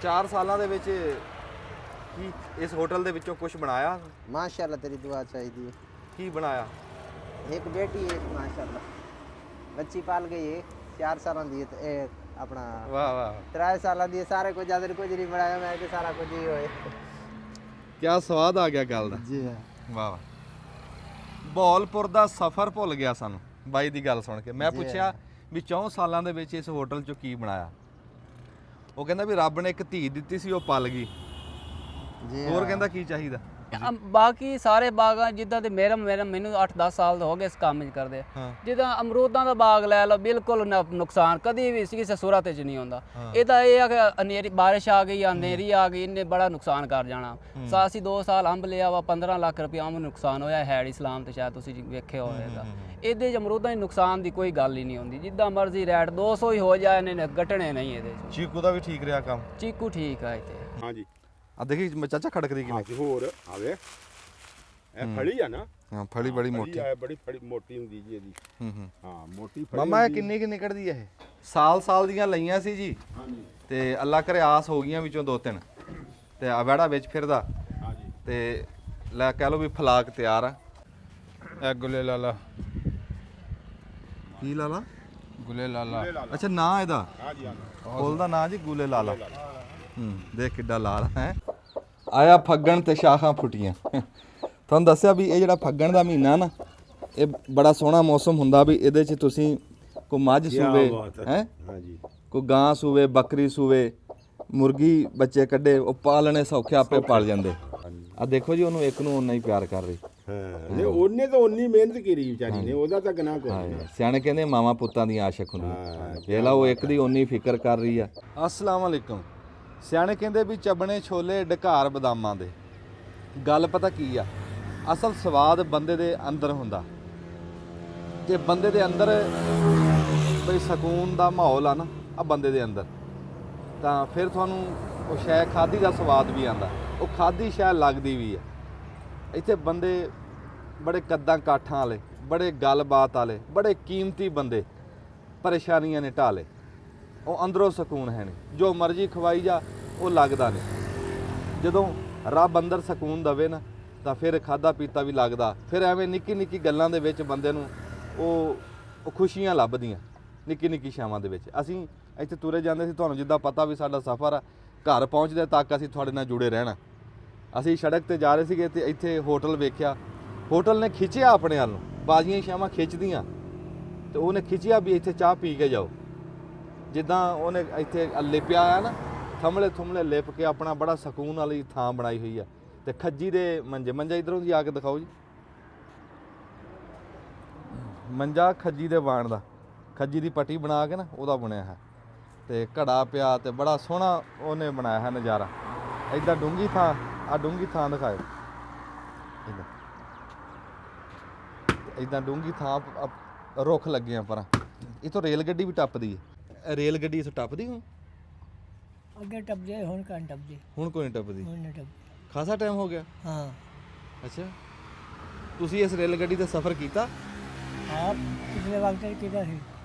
4 ਸਾਲਾਂ ਦੇ ਵਿੱਚ ਕੀ ਇਸ ਹੋਟਲ ਦੇ ਵਿੱਚੋਂ ਕੁਝ ਬਣਾਇਆ? माशाल्लाह तेरी दुआ चाहिए। ਕੀ ਬਣਾਇਆ? एक बेटी है माशाल्लाह, बच्ची पाल गई है 4 साल दी है अपना ਵਾਹ ਵਾਹ 3 साल दी सारे कुछ ज्यादा कुछ नहीं बनाया मैं कि सारा कुछ ही होए। ਕੀ ਸਵਾਦ ਆ ਗਿਆ ਗੱਲ ਦਾ। जी हां ਵਾਹ ਵਾਹ। ਬਹਾਵਲਪੁਰ ਦਾ ਸਫ਼ਰ ਭੁੱਲ ਗਿਆ ਸਾਨੂੰ ਬਾਈ ਦੀ ਗੱਲ ਸੁਣ ਕੇ। ਮੈਂ ਪੁੱਛਿਆ ਵੀ 4 ਸਾਲਾਂ ਦੇ ਵਿੱਚ ਇਸ ਹੋਟਲ 'ਚੋਂ ਕੀ ਬਣਾਇਆ? ਉਹ ਕਹਿੰਦਾ ਵੀ ਰੱਬ ਨੇ ਇੱਕ ਧੀ ਦਿੱਤੀ ਸੀ, ਉਹ ਪਲ ਗਈ। जी ਹੋਰ ਕਹਿੰਦਾ ਕੀ ਚਾਹੀਦਾ? ਬਾਕੀ ਸਾਰੇ ਬਾਗਾਂ ਜਿੱਦਾਂ ਦੇ ਮੈਨੂੰ 8-10 ਸਾਲ ਹੋ ਗਏ ਇਸ ਕੰਮ 'ਚ ਕਰਦੇ। ਹਾਂ। ਜਿੱਦਾਂ ਅਮਰੂਦਾਂ ਦਾ ਬਾਗ ਲੈ ਲਓ, ਬਿਲਕੁਲ ਨੁਕਸਾਨ ਕਦੀ ਵੀ ਕਿਸੇ ਸੂਰਤ 'ਚ ਨਹੀਂ ਹੁੰਦਾ। ਇਹ ਤਾਂ ਇਹ ਆ ਕਿ ਹਨੇਰੀ ਬਾਰਿਸ਼ ਆ ਗਈ, ਹਨੇਰੀ ਆ ਗਈ, ਇਹਨੇ ਬੜਾ ਨੁਕਸਾਨ ਕਰ ਜਾਣਾ। ਅਸੀਂ 2 ਸਾਲ ਅੰਬ ਲਿਆ ਵਾ, 15 ਲੱਖ ਰੁਪਏ ਅੰਬ ਨੁਕਸਾਨ ਹੋਇਆ ਹੈਡ ਇਸਲਾਮ ਤੇ, ਸ਼ਾਇਦ ਤੁਸੀਂ ਵੇਖਿਆ ਹੋਵੇਗਾ। ਇਹਦੇ 'ਚ ਅਮਰੂਦਾਂ ਦੀ ਨੁਕਸਾਨ ਦੀ ਕੋਈ ਗੱਲ ਹੀ ਨਹੀਂ ਹੁੰਦੀ। ਜਿੱਦਾਂ ਮਰਜ਼ੀ ਰੇਟ 200 ਹੀ ਹੋ ਜਾਏ, ਇਹਨੇ ਗੱਟਣੇ ਨਹੀਂ ਇਹਦੇ 'ਚ। ਚੀਕੂ ਦਾ ਵੀ ਠੀਕ ਰਿਹਾ ਕੰਮ? ਚੀਕੂ ਠੀਕ ਆ ਇੱਥੇ। ਹਾਂਜੀ ਆ ਦੇਖੀ ਚਾਚਾ ਖੜਕਦੀ ਕਿਵੇਂ। ਤੇ ਹੋਰ ਆਵੇ ਇਹ ਫੜੀ ਆ ਨਾ। ਹਾਂ, ਫੜੀ ਬੜੀ ਮੋਟੀ। ਆ ਬੜੀ ਫੜੀ ਮੋਟੀ ਹੁੰਦੀ ਜੀ ਇਹਦੀ। ਹਾਂ ਮੋਟੀ ਫੜੀ। ਮਾਮਾ ਇਹ ਕਿੰਨੀ ਨਿਕਲਦੀ ਹੈ? ਇਹ ਸਾਲ ਦੀਆਂ ਲਈਆਂ ਸੀ ਜੀ। ਹਾਂਜੀ ਤੇ ਅੱਲਾ ਕਰੇ ਆਸ ਹੋ ਗਈਆਂ ਵਿੱਚੋਂ 2-3 ਤੇ ਆ ਵੜਾ ਵਿੱਚ ਫਿਰਦਾ। ਹਾਂਜੀ ਤੇ ਲੈ ਕਹਿ ਲਓ ਵੀ ਫਲਾਕ ਤਿਆਰ ਆ। ਇਹ ਗੁਲੇ ਲਾਲਾ। ਕੀ ਲਾਲਾ? ਗੁਲੇ ਲਾਲਾ। ਅੱਛਾ ਨਾਂ ਇਹਦਾ? ਹਾਂਜੀ ਫੁੱਲ ਦਾ ਨਾਂ ਜੀ ਗੁਲੇ ਲਾਲਾ। ਦੇਖ ਕਿੱਡਾ ਲਾਲ ਹੈ। ਆਇਆ ਫੱਗਣ ਤੇ ਸ਼ਾਖਾਂ ਫੁੱਟੀਆਂ। ਤੁਹਾਨੂੰ ਦੱਸਿਆ ਵੀ ਇਹ ਜਿਹੜਾ ਫੱਗਣ ਦਾ ਮਹੀਨਾ ਨਾ, ਇਹ ਬੜਾ ਸੋਹਣਾ ਮੌਸਮ ਹੁੰਦਾ ਵੀ ਇਹਦੇ 'ਚ ਤੁਸੀਂ ਕੋਈ ਮੱਝ ਸੂਵੇ ਹੈ, ਹਾਂਜੀ ਕੋਈ ਗਾਂ ਸੂਵੇ, ਬੱਕਰੀ ਸੂਵੇ, ਮੁਰਗੀ ਬੱਚੇ ਕੱਢੇ, ਉਹ ਪਾਲਣੇ ਸੌਖੇ ਆਪੇ ਪਲ ਜਾਂਦੇ। ਆ ਦੇਖੋ ਜੀ, ਉਹਨੂੰ ਇੱਕ ਨੂੰ ਓਨਾ ਹੀ ਪਿਆਰ ਕਰ ਰਹੀ। ਹਾਂ ਨੇ ਉਹਨੇ ਤਾਂ ਉਨੀ ਮਿਹਨਤ ਕੀਤੀ ਵਿਚਾਰੀ ਨੇ, ਉਹਦਾ ਤਾਂ ਗੁਨਾਹ ਕੋਈ ਨਹੀਂ। ਸਿਆਣੇ ਕਹਿੰਦੇ ਮਾਵਾਂ ਪੁੱਤਾਂ ਦੀ ਆਸ਼ਕ ਹੁੰਦੀ। ਵੇਖ ਲਾ ਉਹ ਇੱਕ ਦੀ ਓਨੀ ਫਿਕਰ ਕਰ ਰਹੀ ਆ। ਅਸਲਾਮ ਵਾਲੇਕੁਮ। ਸਿਆਣੇ ਕਹਿੰਦੇ ਵੀ ਚੱਬਣੇ ਛੋਲੇ ਢਕਾਰ ਬਦਾਮਾਂ ਦੇ। ਗੱਲ ਪਤਾ ਕੀ ਆ, ਅਸਲ ਸਵਾਦ ਬੰਦੇ ਦੇ ਅੰਦਰ ਹੁੰਦਾ। ਜੇ ਬੰਦੇ ਦੇ ਅੰਦਰ ਬਈ ਸਕੂਨ ਦਾ ਮਾਹੌਲ ਆ ਨਾ, ਆ ਬੰਦੇ ਦੇ ਅੰਦਰ, ਤਾਂ ਫਿਰ ਤੁਹਾਨੂੰ ਉਹ ਸ਼ੈ ਖਾਦੀ ਦਾ ਸਵਾਦ ਵੀ ਆਉਂਦਾ। ਉਹ ਖਾਦੀ ਸ਼ੈ ਲੱਗਦੀ ਵੀ ਆ। ਇੱਥੇ ਬੰਦੇ ਬੜੇ ਕੱਦਾਂ ਕਾਠਾਂ ਵਾਲੇ, ਬੜੇ ਗੱਲਬਾਤ ਵਾਲੇ, ਬੜੇ ਕੀਮਤੀ ਬੰਦੇ ਪਰੇਸ਼ਾਨੀਆਂ ਨੇ ਢਾਲੇ। ਉਹ ਅੰਦਰੋਂ ਸਕੂਨ ਹੈ ਨਹੀਂ। ਜੋ ਮਰਜ਼ੀ ਖਵਾਈ ਜਾ, ਉਹ ਲੱਗਦਾ ਨਹੀਂ। ਜਦੋਂ ਰੱਬ ਅੰਦਰ ਸਕੂਨ ਦਵੇ ਨਾ, ਤਾਂ ਫਿਰ ਖਾਦਾ ਪੀਤਾ ਵੀ ਲੱਗਦਾ। ਫਿਰ ਐਵੇਂ ਨਿੱਕੀ ਨਿੱਕੀ ਗੱਲਾਂ ਦੇ ਵਿੱਚ ਬੰਦੇ ਨੂੰ ਉਹ ਖੁਸ਼ੀਆਂ ਲੱਭਦੀਆਂ, ਨਿੱਕੀ ਨਿੱਕੀ ਸ਼ਾਮਾਂ ਦੇ ਵਿੱਚ। ਅਸੀਂ ਇੱਥੇ ਤੁਰੇ ਜਾਂਦੇ ਸੀ, ਤੁਹਾਨੂੰ ਜਿੱਦਾਂ ਪਤਾ ਵੀ ਸਾਡਾ ਸਫ਼ਰ ਆ, ਘਰ ਪਹੁੰਚਦੇ ਤੱਕ ਅਸੀਂ ਤੁਹਾਡੇ ਨਾਲ ਜੁੜੇ ਰਹਿਣਾ। ਅਸੀਂ ਸੜਕ ਤੇ ਜਾ ਰਹੇ ਸੀਗੇ ਤੇ ਇੱਥੇ ਹੋਟਲ ਵੇਖਿਆ। ਹੋਟਲ ਨੇ ਖਿੱਚਿਆ ਆਪਣੇ ਵੱਲ ਨੂੰ, ਬਾਜ਼ੀਆਂ ਸ਼ਾਮਾਂ ਖਿੱਚਦੀਆਂ, ਤੇ ਉਹਨੇ ਖਿੱਚਿਆ ਵੀ ਇੱਥੇ ਚਾਹ ਪੀ ਕੇ ਜਾਓ। ਜਿੱਦਾਂ ਉਹਨੇ ਇੱਥੇ ਲਿਪਿਆ ਆ ਨਾ, ਥਮਲੇ ਥੁਮਲੇ ਲਿਪ ਕੇ ਆਪਣਾ ਬੜਾ ਸਕੂਨ ਵਾਲੀ ਥਾਂ ਬਣਾਈ ਹੋਈ ਆ। ਤੇ ਖੱਜੀ ਦੇ ਮੰਜਾ ਇਧਰੋਂ ਦੀ ਆ ਕੇ ਦਿਖਾਓ ਜੀ। ਮੰਜਾ ਖੱਜੀ ਦੇ ਵਾਣ ਦਾ, ਖੱਜੀ ਦੀ ਪੱਟੀ ਬਣਾ ਕੇ ਨਾ ਉਹਦਾ ਬਣਿਆ ਹੈ। ਤੇ ਘੜਾ ਪਿਆ ਤੇ ਬੜਾ ਸੋਹਣਾ ਉਹਨੇ ਬਣਾਇਆ ਹੈ ਨਜ਼ਾਰਾ। ਇੱਦਾਂ ਡੂੰਗੀ ਥਾਂ, ਆ ਡੂੰਗੀ ਥਾਂ ਦਿਖਾਓ। ਇੱਦਾਂ ਡੂੰਗੀ ਥਾਂ, ਰੁੱਖ ਲੱਗੇ ਆ ਪਰਾਂ। ਇੱਥੋਂ ਰੇਲ ਗੱਡੀ ਵੀ ਟੱਪਦੀ ਹੈ। ਰੇਲ ਗੱਡੀ ਇੱਥੋਂ ਟੱਪਦੀ ਹੁਣ? ਅੱਗੇ ਟੱਪਦੇ ਹੁਣ ਕੰਨ ਟੱਪਦੇ ਹੁਣ ਕੋਈ ਨਹੀਂ ਟੱਪਦੀ। ਹੁਣ ਨਹੀਂ ਟੱਪ। ਖਾਸਾ ਟਾਈਮ ਹੋ ਗਿਆ। ਹਾਂ ਅੱਛਾ, ਤੁਸੀਂ ਇਸ ਰੇਲ ਗੱਡੀ ਤੇ ਸਫ਼ਰ ਕੀਤਾ? ਆਪ ਪਿਛਲੇ ਵਕਤ ਕਿਹਦਾ ਸੀ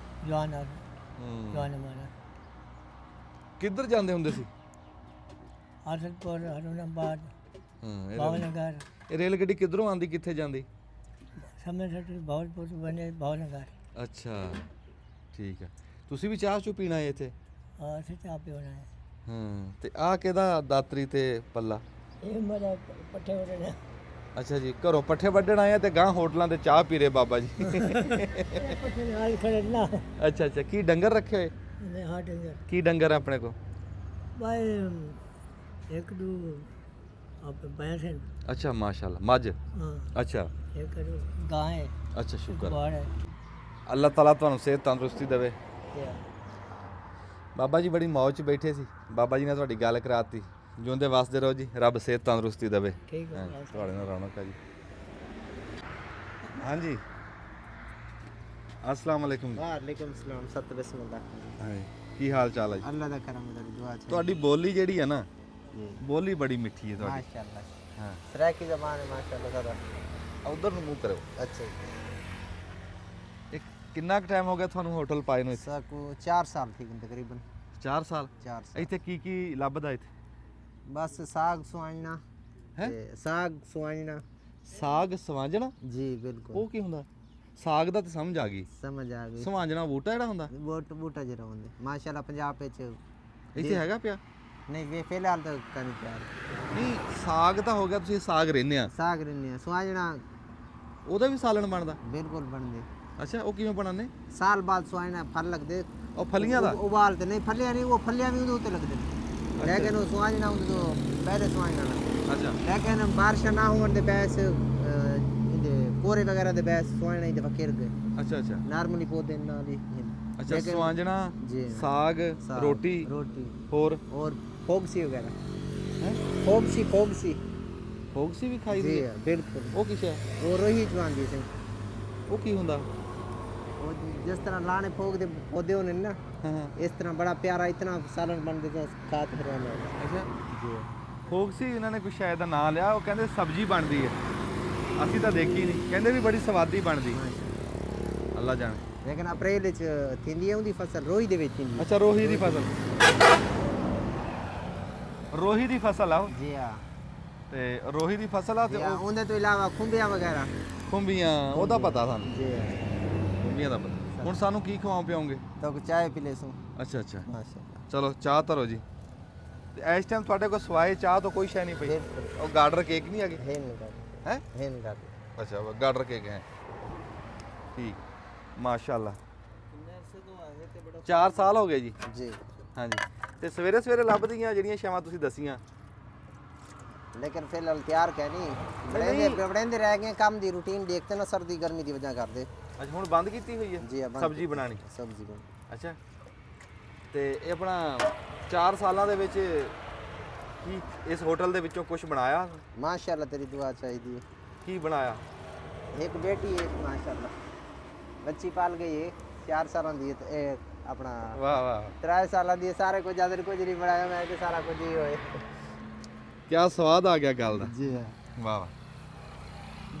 ਜਵਾਨ ਆ ਜਵਾਨ ਮਾਰਾ ਕਿੱਧਰ ਜਾਂਦੇ ਹੁੰਦੇ ਸੀ? ਆਸਲਪੁਰ ਹਰੁਣਾਬਾਦ ਹਾਂ, ਭਾਵਨਗਰ ਇਹ ਰੇਲ ਗੱਡੀ ਕਿੱਧਰੋਂ ਆਂਦੀ, ਕਿੱਥੇ ਜਾਂਦੀ? ਸਮੇਂ ਸੱਟ ਭਾਵਲਪੁਰ ਬਣੇ ਭਾਵਨਗਰ। ਅੱਛਾ ਠੀਕ ਹੈ। ਤੁਸੀਂ ਵੀ ਚਾਹ ਚੂ ਪੀਣਾ ਹੈ ਇੱਥੇ? ਹਾਂ ਅਸੀਂ ਚਾਹ ਪਿਉਣਾ ਹੈ। ਹਾਂ, ਤੇ ਆਹ ਕਿਹਦਾ ਦਾਤਰੀ ਤੇ ਪੱਲਾ? ਇਹ ਮੇਰਾ ਪੱਠੇ ਹੋ ਰਹੇ ਅੱਛਾ ਜੀ, ਘਰੋਂ ਪੱਠੇ ਵੱਢਣ ਆਏ ਆ ਤੇ ਗਾਂ ਹੋਟਲਾਂ ਤੇ ਚਾਹ ਪੀ ਰਹੇ ਬਾਬਾ ਜੀ। ਪੱਠੇ ਨਾਲ ਖੜੇ ਨਾ। ਅੱਛਾ ਅੱਛਾ, ਕੀ ਡੰਗਰ ਰੱਖੇ ਹੋਏ? ਨੇ ਹਾਂ ਡੰਗਰ ਕੀ ਡੰਗਰ ਆ ਆਪਣੇ ਕੋਲ? ਬਾਈ ਇੱਕ ਦੋ ਆਪ ਭੈਂਸ ਹੈ। ਅੱਛਾ ਮਾਸ਼ਾਅੱਲਾ, ਮੱਝ। ਹਾਂ ਅੱਛਾ ਇੱਕ ਦੋ ਗਾਂ ਹੈ, ਅੱਛਾ, ਸ਼ੁਕਰ। ਬਾੜ ਹੈ। ਅੱਲਾਹ ਤਾਲਾ ਤੁਹਾਨੂੰ ਸਿਹਤ ਤੰਦਰੁਸਤੀ ਦੇਵੇ। ਤੇ ਬਾਬਾ ਜੀ ਬੜੀ ਮੌਜ 'ਚ ਬੈਠੇ ਸੀ, ਬਾਬਾ ਜੀ ਨੇ ਤੁਹਾਡੀ ਗੱਲ ਕਰਾਤੀ। ਜਿਉਂਦੇ ਵਸਦੇ ਰਹੋ ਜੀ, ਰੱਬ ਸਿਹਤ ਤੰਦਰੁਸਤੀ ਦੇਵੇ। ਠੀਕ ਹੈ। ਤੁਹਾਡੇ ਨਾਲ ਰੌਣਕ ਹੈ ਜੀ। ਹਾਂਜੀ, अस्सलाम वालेकुम। वालेकुम सलाम। सत बिस्मिल्लाह। ਹਾਂ, ਕੀ ਹਾਲ ਚਾਲ ਹੈ ਜੀ? अल्लाह दा करम तेरी दुआ चाहिए। ਤੁਹਾਡੀ ਬੋਲੀ ਜਿਹੜੀ ਹੈ ਨਾ, जी ਬੋਲੀ ਬੜੀ ਮਿੱਠੀ ਹੈ ਤੁਹਾਡੀ। माशाल्लाह। ਹਾਂ, सराकी ज़बान है माशाल्लाह ज़्यादा। ਉਧਰ ਨੂੰ ਮੂੰਹ ਕਰੋ। अच्छा जी। ਇਹ ਕਿੰਨਾ ਕੁ ਟਾਈਮ ਹੋ ਗਿਆ ਤੁਹਾਨੂੰ ਹੋਟਲ ਪਾਏ ਨੂੰ ਇੱਥੇ? साकू 4 साल थी तकरीबन। 4 ਸਾਲ 4 ਸਾਲ ਇੱਥੇ ਕੀ ਲੱਭਦਾ ਇੱਥੇ? बस साग सुहाजना हैं? साग सुहाजना ਸਾਗ ਸਵਾਂਜਣਾ? जी बिल्कुल ਉਹ ਕੀ ਹੁੰਦਾ? ਸਾਗ ਦਾ ਤਾਂ ਸਮਝ ਆ ਗਈ, समझ आ गई ਸਵਾਂਜਣਾ ਬੂਟਾ ਜਿਹੜਾ ਹੁੰਦਾ बूटा जरा होंगे माशाल्लाह पंजाब ਵਿੱਚ ਇੱਥੇ ਹੈਗਾ ਪਿਆ? नहीं वे फिलहाल तो कहीं प्यार ਨਹੀਂ ਸਾਗ ਤਾਂ ਹੋ ਗਿਆ, ਤੁਸੀਂ ਸਾਗ ਰਹਿੰਦੇ ਆ, साग रहने सुहाजना ਉਹਦਾ ਵੀ ਸਾਲਣ ਬਣਦਾ? बिल्कुल बन गए ਅੱਛਾ ਉਹ ਕਿਵੇਂ ਬਣਾਉਂਦੇ? साल बाद सुहाजना फल लगते ਉਹ ਫਲੀਆਂ ਦਾ? उबालते नहीं फलियां नहीं वो फलियां भी उदे लगते लेकिन वो सुहाजना तो पहले सुहाजना लगता ਅੱਛਾ लेकिन बारिश ना होने दे बैस कोरे वगैरह दे बैस सुहाजना ही दफा गिर गए ਅੱਛਾ ਅੱਛਾ नार्मली पौधे नाल ही ਅੱਛਾ लेकिन- ਸਵਾਂਜਣਾ, जी ਸਾਗ, साग, ਰੋਟੀ, रोटी ਹੋਰ और फोगसी वगैरह ਹੈ? फोगसी ਫੋਕਸੀ ਵੀ ਖਾਈ जी ਦੀ ਹੈ? बिल्कुल ਉਹ ਕੀ ਹੈ? वो रोही जवान दी से ਉਹ ਕੀ ਹੁੰਦਾ? वो जिस तरह लाने फोग दे पौधे होने ना ਹਾਂ ਹਾਂ इस तरह बड़ा प्यारा इतना सालन बन देते खाते फिर ਅੱਛਾ जी ਫੋਕਸੀ ਇਹਨਾਂ ਨੇ ਕੋਈ ਸ਼ਾਇਦ ਦਾ ਨਾਂ ਲਿਆ, ਉਹ ਕਹਿੰਦੇ ਸਬਜ਼ੀ ਬਣਦੀ ਹੈ, ਅਸੀਂ ਤਾਂ ਦੇਖੀ ਨਹੀਂ, ਕਹਿੰਦੇ ਵੀ ਬੜੀ ਸਵਾਦੀ ਬਣਦੀ, ਅੱਲਾ ਜਾਣੇ। लेकिन अप्रैल च थींदी है उनकी फसल रोही दे विच थींदी ਅੱਛਾ ਰੋਹੀ ਦੀ ਫਸਲ, ਰੋਹੀ ਦੀ ਫਸਲ ਆ ਉਹ, जी हां ਤੇ ਰੋਹੀ ਦੀ ਫਸਲ ਆ ਤੇ जी ਉਹ हां उनदे तो अलावा खुंबिया वगैरह ਖੁੰਬੀਆਂ, ਉਹਦਾ ਪਤਾ ਸਾਨੂੰ, जी हां ਖੁੰਬੀਆਂ ਦਾ ਪਤਾ। ਹੁਣ ਸਾਨੂੰ ਕੀ ਖਵਾਉਂ ਪਿਆਉਂਗੇ? तो चाय पी ले सो ਅੱਛਾ ਅੱਛਾ माशाल्लाह ਚਲੋ ਚਾਹ ਧਰੋ ਜੀ। ਤੇ ਇਸ ਟਾਈਮ ਤੁਹਾਡੇ ਕੋਲ ਸਵਾਏ ਚਾਹ ਤੋਂ ਕੋਈ ਸ਼ੈ ਨਹੀਂ ਪਈ? बिल्कुल ਉਹ ਗਾਰਡਰ ਕੇਕ ਨਹੀਂ ਹੈਗੇ? है नहीं ਹੈ? है नहीं ਅੱਛਾ ਉਹ ਗਾਰਡਰ ਕੇਕ ਹੈ, ਠੀਕ ਮਾਸ਼ਾਅੱਲਾ। 4 ਸਾਲ ਹੋ ਗਏ ਜੀ? जी ਹਾਂਜੀ। ਤੇ ਸਵੇਰੇ ਸਵੇਰੇ ਲੱਭਦੀਆਂ ਜਿਹੜੀਆਂ ਛਾਵਾਂ ਤੁਸੀਂ ਦਸੀਆਂ? लेकिन फिलहाल तैयार क्या नहीं बड़ेंदे रह गए काम दी रूटीन देखते ना सर्दी गर्मी दी वजह कर दे ਅੱਛਾ ਹੁਣ ਬੰਦ ਕੀਤੀ ਹੋਈ ਹੈ जी हां ਸਬਜ਼ੀ ਬਣਾਣੀ? सब्जी बन ਅੱਛਾ ਤੇ ਇਹ ਆਪਣਾ 4 ਸਾਲਾਂ ਦੇ ਵਿੱਚ ਕੀ ਇਸ ਹੋਟਲ ਦੇ ਵਿੱਚੋਂ ਕੁਝ ਬਣਾਇਆ? माशाल्लाह तेरी दुआ चाहिए ਕੀ ਬਣਾਇਆ? एक बेटी है माशाल्लाह बच्ची पाल गई है 4 साल दी है ते अपना ਵਾਹ ਵਾਹ 3 साल दी है सारे कुछ ज्यादा कुछ नहीं बनाया मैं तो सारा कुछ ही होए ਕੀ ਸਵਾਦ ਆ ਗਿਆ ਗੱਲ ਦਾ। जी हां ਵਾਹ ਵਾਹ।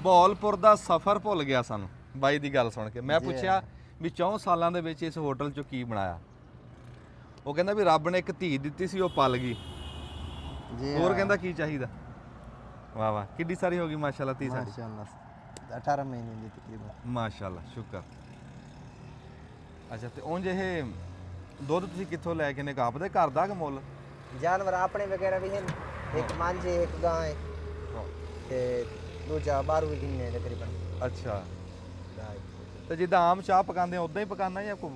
ਬਹੌਲਪੁਰ ਦਾ ਸਫ਼ਰ ਭੁੱਲ ਗਿਆ ਸਾਨੂੰ ਬਾਈ ਦੀ ਗੱਲ ਸੁਣ ਕੇ। ਮੈਂ ਪੁੱਛਿਆ ਵੀ 4 ਸਾਲਾਂ ਦੇ ਵਿੱਚ ਇਸ ਹੋਟਲ 'ਚੋਂ ਕੀ ਬਣਾਇਆ? ਉਹ ਕਹਿੰਦਾ ਵੀ ਰੱਬ ਨੇ ਇੱਕ ਧੀ ਦਿੱਤੀ ਸੀ, ਉਹ ਪਲ ਗਈ, जी ਹੋਰ ਕਹਿੰਦਾ ਕੀ ਚਾਹੀਦਾ। ਵਾਹ ਵਾਹ, ਕਿੱਡੀ ਸਾਰੀ ਹੋ ਗਈ ਮਾਸ਼ਾਅੱਲਾ ਧੀ ਸਾਡੀ। माशाल्लाह 18 महीने दी तकरीबन ਮਾਸ਼ਾਅੱਲਾ, ਸ਼ੁਕਰ। ਅੱਛਾ ਤੇ ਉਂਝ ਇਹ ਦੁੱਧ ਤੁਸੀਂ ਕਿੱਥੋਂ ਲੈ ਕੇ ਨੇ? ਕਾਪ ਦੇ ਘਰ ਦਾ ਕਿ ਮੁੱਲ? जानवर अपने वगैरह भी हैं एक मांझ है एक गाय है ते दूजा 12 दिन है तकरीबन ਅੱਛਾ गाय ਤੇ ਜਿੱਦਾਂ ਆਮ ਚਾਹ ਪਕਾਉਂਦੇ ਆ ਉਦਾਂ ਹੀ ਪਕਾਉਣਾ ਜਾਂ ਕੋ?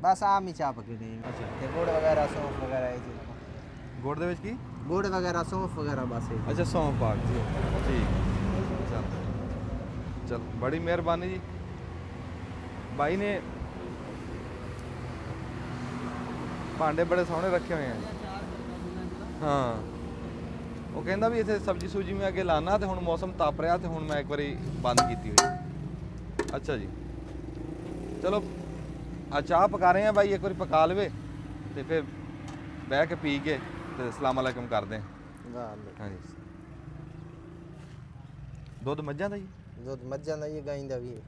बस आम ही चाह पकड़ी अच्छा। ते गुड़ वगैरह सौंफ वगैरह ये चीज़ ਗੁੜ ਦੇ ਵਿੱਚ ਕੀ? गुड़ वगैरह सौंफ वगैरह बस है ਅੱਛਾ ਸੌਂਫ ਪਾ ਕੇ, ਠੀਕ। ਚਲ ਬੜੀ ਮਿਹਰਬਾਨੀ ਜੀ। ਬਾਈ ਨੇ ਭਾਂਡੇ ਬੜੇ ਸੋਹਣੇ ਰੱਖੇ ਹੋਏ ਆ। ਹਾਂ ਉਹ ਕਹਿੰਦਾ ਵੀ ਇੱਥੇ ਸਬਜ਼ੀ ਸੂਜੀ ਮੈਂ ਅੱਗੇ ਲਾਣਾ, ਤੇ ਹੁਣ ਮੌਸਮ ਤਪ ਰਿਹਾ ਤੇ ਹੁਣ ਮੈਂ ਇੱਕ ਵਾਰੀ ਬੰਦ ਕੀਤੀ ਹੋਈ। ਅੱਛਾ ਜੀ ਚਲੋ ਆ ਚਾਹ ਪਕਾ ਰਹੇ ਆ ਬਾਈ, ਇੱਕ ਵਾਰੀ ਪਕਾ ਲਵੇ ਤੇ ਫਿਰ ਬਹਿ ਕੇ ਪੀ ਕੇ ਤੇ ਅਸਲਾਮ ਅਲੈਕਮ ਕਰਦੇ ਹਾਂ। वाह ਹਾਂਜੀ ਦੁੱਧ ਮੱਝਾਂ ਦਾ ਜੀ? दुध मज्जां दा ये गाईं दा भी है